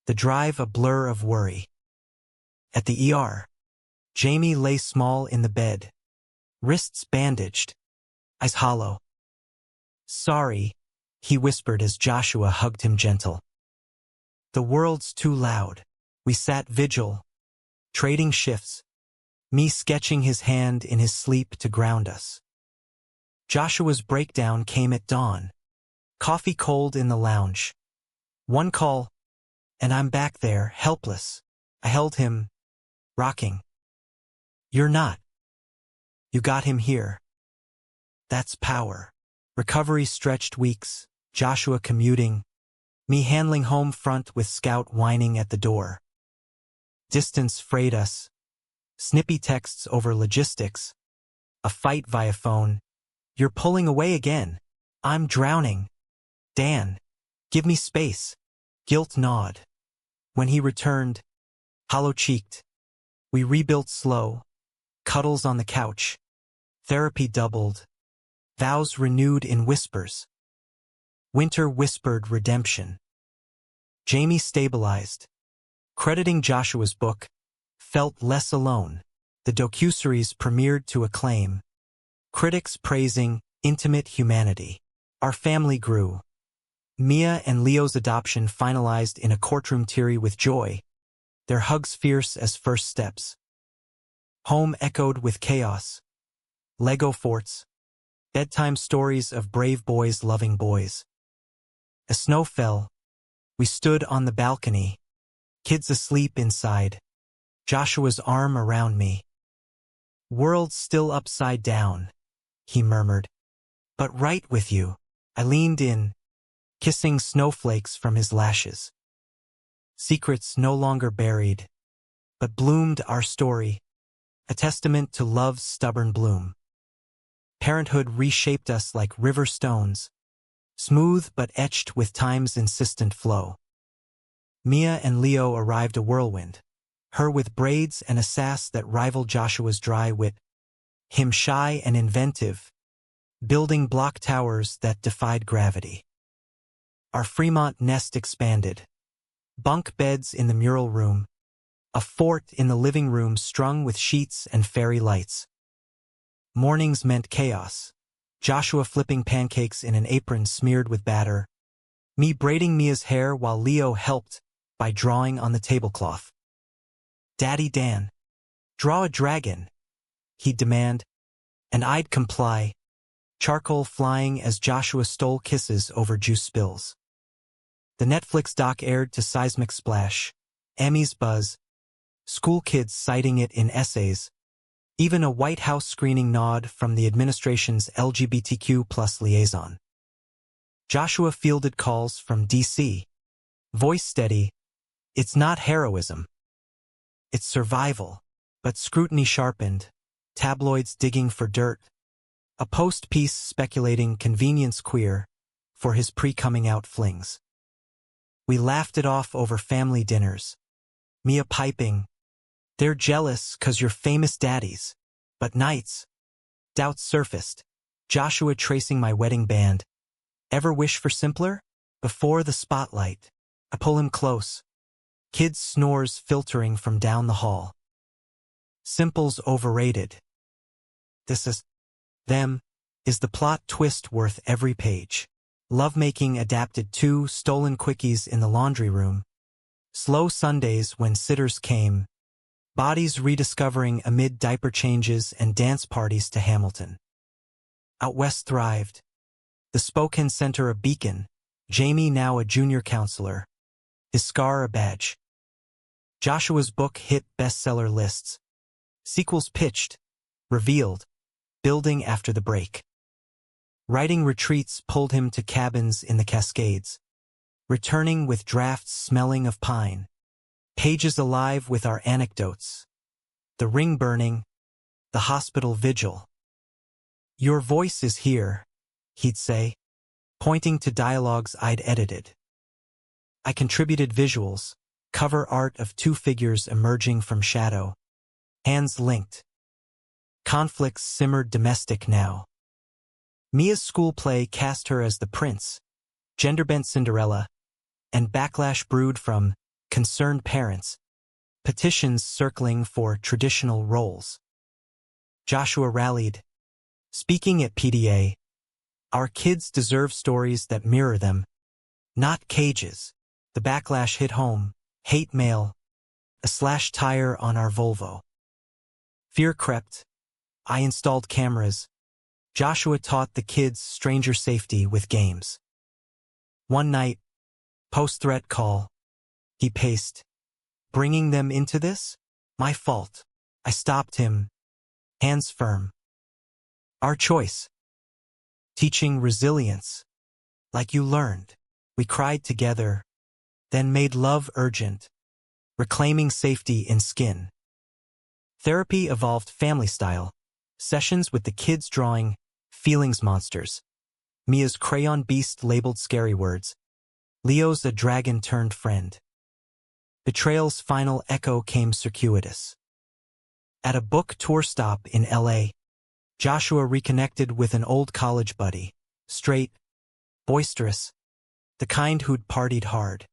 the drive a blur of worry. At the ER, Jamie lay small in the bed, wrists bandaged, eyes hollow. Sorry, he whispered as Joshua hugged him gentle. The world's too loud. We sat vigil, trading shifts, me sketching his hand in his sleep to ground us. Joshua's breakdown came at dawn. Coffee cold in the lounge. One call, and I'm back there, helpless. I held him, rocking. You're not. You got him here. That's power. Recovery stretched weeks, Joshua commuting, me handling home front with Scout whining at the door. Distance frayed us. Snippy texts over logistics. A fight via phone. You're pulling away again. I'm drowning. Dan, give me space. Guilt gnawed. When he returned, hollow-cheeked, we rebuilt slow. Cuddles on the couch. Therapy doubled. Vows renewed in whispers. Winter whispered redemption. Jamie stabilized. Crediting Joshua's book, felt less alone. The docuseries premiered to acclaim. Critics praising intimate humanity. Our family grew. Mia and Leo's adoption finalized in a courtroom teary with joy. Their hugs fierce as first steps. Home echoed with chaos. Lego forts. Bedtime stories of brave boys loving boys. As snow fell, we stood on the balcony. Kids asleep inside. Joshua's arm around me. World still upside down, he murmured. But right with you. I leaned in, kissing snowflakes from his lashes. Secrets no longer buried, but bloomed our story, a testament to love's stubborn bloom. Parenthood reshaped us like river stones, smooth but etched with time's insistent flow. Mia and Leo arrived a whirlwind, her with braids and a sass that rivaled Joshua's dry wit. him shy and inventive, building block towers that defied gravity. Our Fremont nest expanded. Bunk beds in the mural room, a fort in the living room strung with sheets and fairy lights. Mornings meant chaos. Joshua flipping pancakes in an apron smeared with batter, me braiding Mia's hair while Leo helped by drawing on the tablecloth. "Daddy Dan, draw a dragon," he'd demand, and I'd comply, charcoal flying as Joshua stole kisses over juice spills. The Netflix doc aired to seismic splash, Emmys buzz, school kids citing it in essays, even a White House screening nod from the administration's LGBTQ+ liaison. Joshua fielded calls from D.C. Voice steady, "It's not heroism. It's survival." But scrutiny sharpened, tabloids digging for dirt, a post-piece speculating convenience queer for his pre-coming out flings. We laughed it off over family dinners, Mia piping, "They're jealous 'cause you're famous daddies." But nights, doubts surfaced, Joshua tracing my wedding band. "Ever wish for simpler?" Before the spotlight, I pull him close, kids' snores filtering from down the hall. Simple's overrated. This is them, is the plot twist worth every page. Lovemaking adapted to stolen quickies in the laundry room. Slow Sundays when sitters came. Bodies rediscovering amid diaper changes and dance parties to Hamilton. Out West thrived. The Spokane Center a beacon. Jamie now a junior counselor. His scar a badge. Joshua's book hit bestseller lists. Sequels pitched. Revealed. Building after the break. Writing retreats pulled him to cabins in the Cascades. Returning with drafts smelling of pine. Pages alive with our anecdotes. The ring burning. The hospital vigil. "Your voice is here," he'd say, pointing to dialogues I'd edited. I contributed visuals, cover art of two figures emerging from shadow, hands linked. Conflicts simmered domestic now. Mia's school play cast her as the prince, gender-bent Cinderella, and backlash brewed from concerned parents, petitions circling for traditional roles. Joshua rallied, speaking at PDA, "Our kids deserve stories that mirror them, not cages." The backlash hit home, hate mail, a slashed tire on our Volvo. Fear crept. I installed cameras. Joshua taught the kids stranger safety with games. One night, post-threat call, he paced. "Bringing them into this? My fault." I stopped him, hands firm. "Our choice. Teaching resilience. Like you learned." We cried together, then made love urgent, reclaiming safety in skin. Therapy evolved family style, sessions with the kids drawing feelings monsters. Mia's crayon beast labeled scary words. Leo's a dragon-turned friend. Betrayal's final echo came circuitous. At a book tour stop in L.A., Joshua reconnected with an old college buddy, straight, boisterous, the kind who'd partied hard.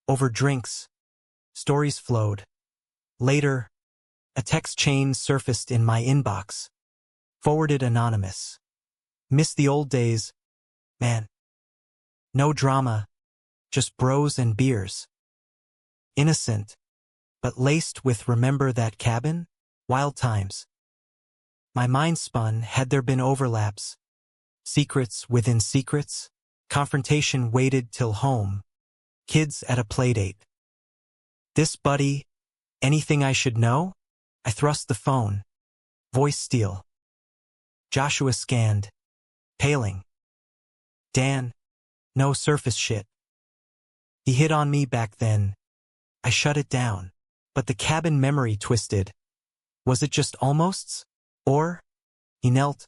Over drinks, stories flowed. Later, a text chain surfaced in my inbox, forwarded anonymous. "Miss the old days, man. No drama, just bros and beers." Innocent, but laced with "remember that cabin?" Wild times. My mind spun, had there been overlaps? Secrets within secrets? Confrontation waited till home. Kids at a playdate. "This buddy, anything I should know?" I thrust the phone. Voice steel. Joshua scanned, paling. "Dan, no surface shit." He hit on me back then. I shut it down. But the cabin memory twisted. Was it just almosts? Or? He knelt,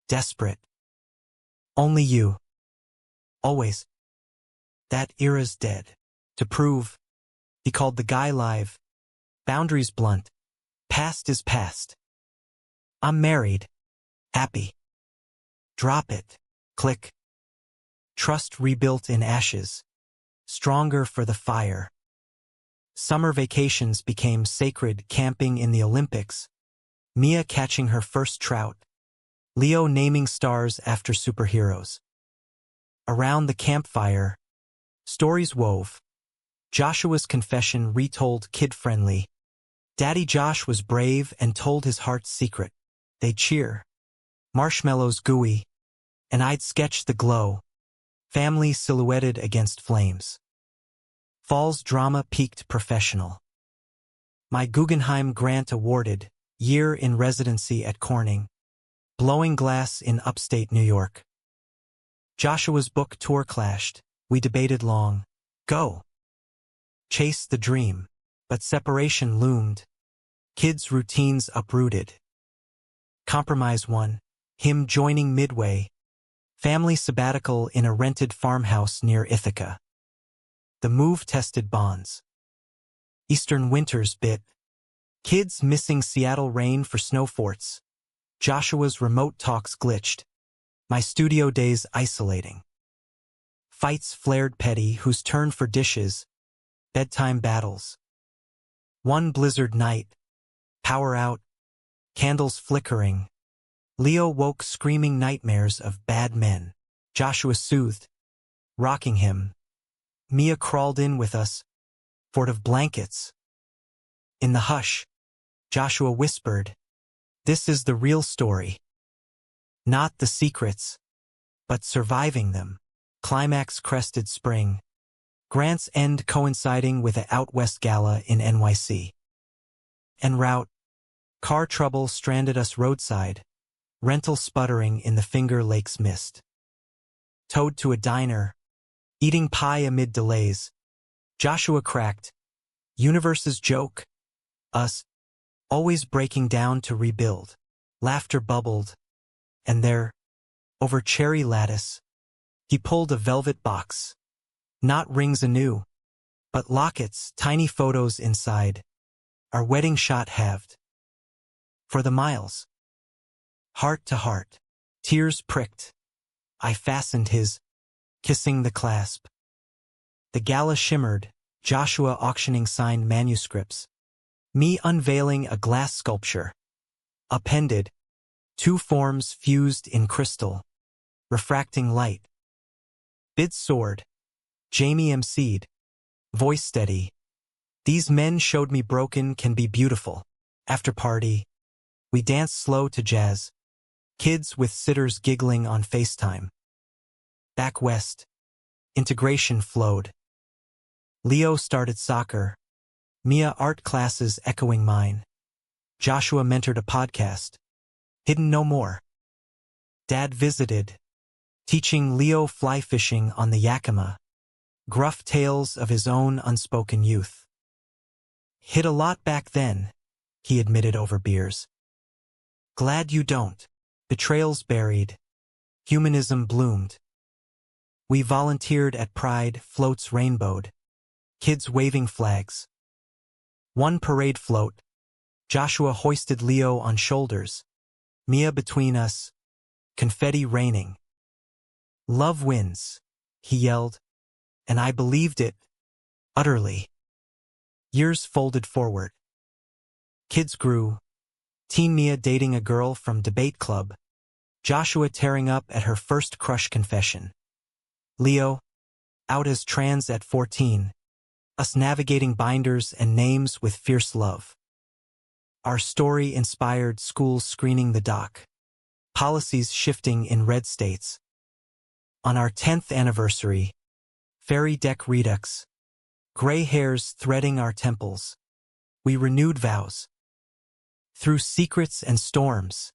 desperate. "Only you. Always. That era's dead." To prove, he called the guy live. Boundaries blunt. Past is past. I'm married. Happy. Drop it. Click. Trust rebuilt in ashes. Stronger for the fire. Summer vacations became sacred, camping in the Olympics. Mia catching her first trout. Leo naming stars after superheroes. Around the campfire, stories wove. Joshua's confession retold kid-friendly. Daddy Josh was brave and told his heart's secret. They'd cheer. Marshmallows gooey. And I'd sketch the glow. Family silhouetted against flames. Fall's drama peaked professional. My Guggenheim grant awarded, year in residency at Corning. Blowing glass in upstate New York. Joshua's book tour clashed. We debated long. Go. Chase the dream. But separation loomed. Kids' routines uprooted. Compromise won. Him joining midway. Family sabbatical in a rented farmhouse near Ithaca. The move tested bonds. Eastern winters bit. Kids missing Seattle rain for snow forts. Joshua's remote talks glitched. My studio days isolating. Fights flared petty, whose turn for dishes. Bedtime battles. One blizzard night. Power out. Candles flickering. Leo woke screaming nightmares of bad men. Joshua soothed, rocking him. Mia crawled in with us, fort of blankets. In the hush, Joshua whispered, "This is the real story. Not the secrets, but surviving them." Climax crested spring. Grant's end coinciding with a Out West gala in NYC. En route, car trouble stranded us roadside, rental sputtering in the Finger Lakes mist. Towed to a diner, eating pie amid delays. Joshua cracked, "Universe's joke. Us, always breaking down to rebuild." Laughter bubbled. And there, over cherry lattice, he pulled a velvet box. Not rings anew, but lockets, tiny photos inside. Our wedding shot halved. For the miles. Heart to heart. Tears pricked. I fastened his, kissing the clasp. The gala shimmered, Joshua auctioning signed manuscripts. Me unveiling a glass sculpture. Appended, two forms fused in crystal, refracting light. Bid soared. Jamie emceed. Voice steady. These men showed me broken can be beautiful. After party, we danced slow to jazz. Kids with sitters giggling on FaceTime. Back west, integration flowed. Leo started soccer. Mia art classes echoing mine. Joshua mentored a podcast. Hidden no more. Dad visited, teaching Leo fly fishing on the Yakima. Gruff tales of his own unspoken youth. Hit a lot back then, he admitted over beers. Glad you don't. Betrayals buried. Humanism bloomed. We volunteered at Pride, floats rainbowed. Kids waving flags. One parade float. Joshua hoisted Leo on shoulders. Mia between us. Confetti raining. Love wins, he yelled. And I believed it, utterly. Years folded forward. Kids grew. Teen Mia dating a girl from debate club. Joshua tearing up at her first crush confession. Leo, out as trans at 14. Us navigating binders and names with fierce love. Our story inspired schools screening the doc. Policies shifting in red states. On our 10th anniversary, fairy deck redux. Gray hairs threading our temples. We renewed vows. Through secrets and storms,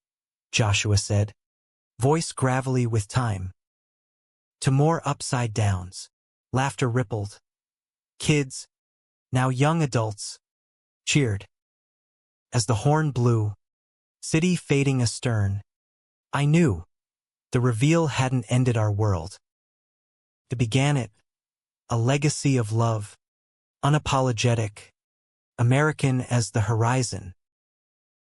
Joshua said, voice gravelly with time. To more upside downs, laughter rippled. Kids, now young adults, cheered. As the horn blew, city fading astern, I knew the reveal hadn't ended our world. It began it, a legacy of love, unapologetic, American as the horizon.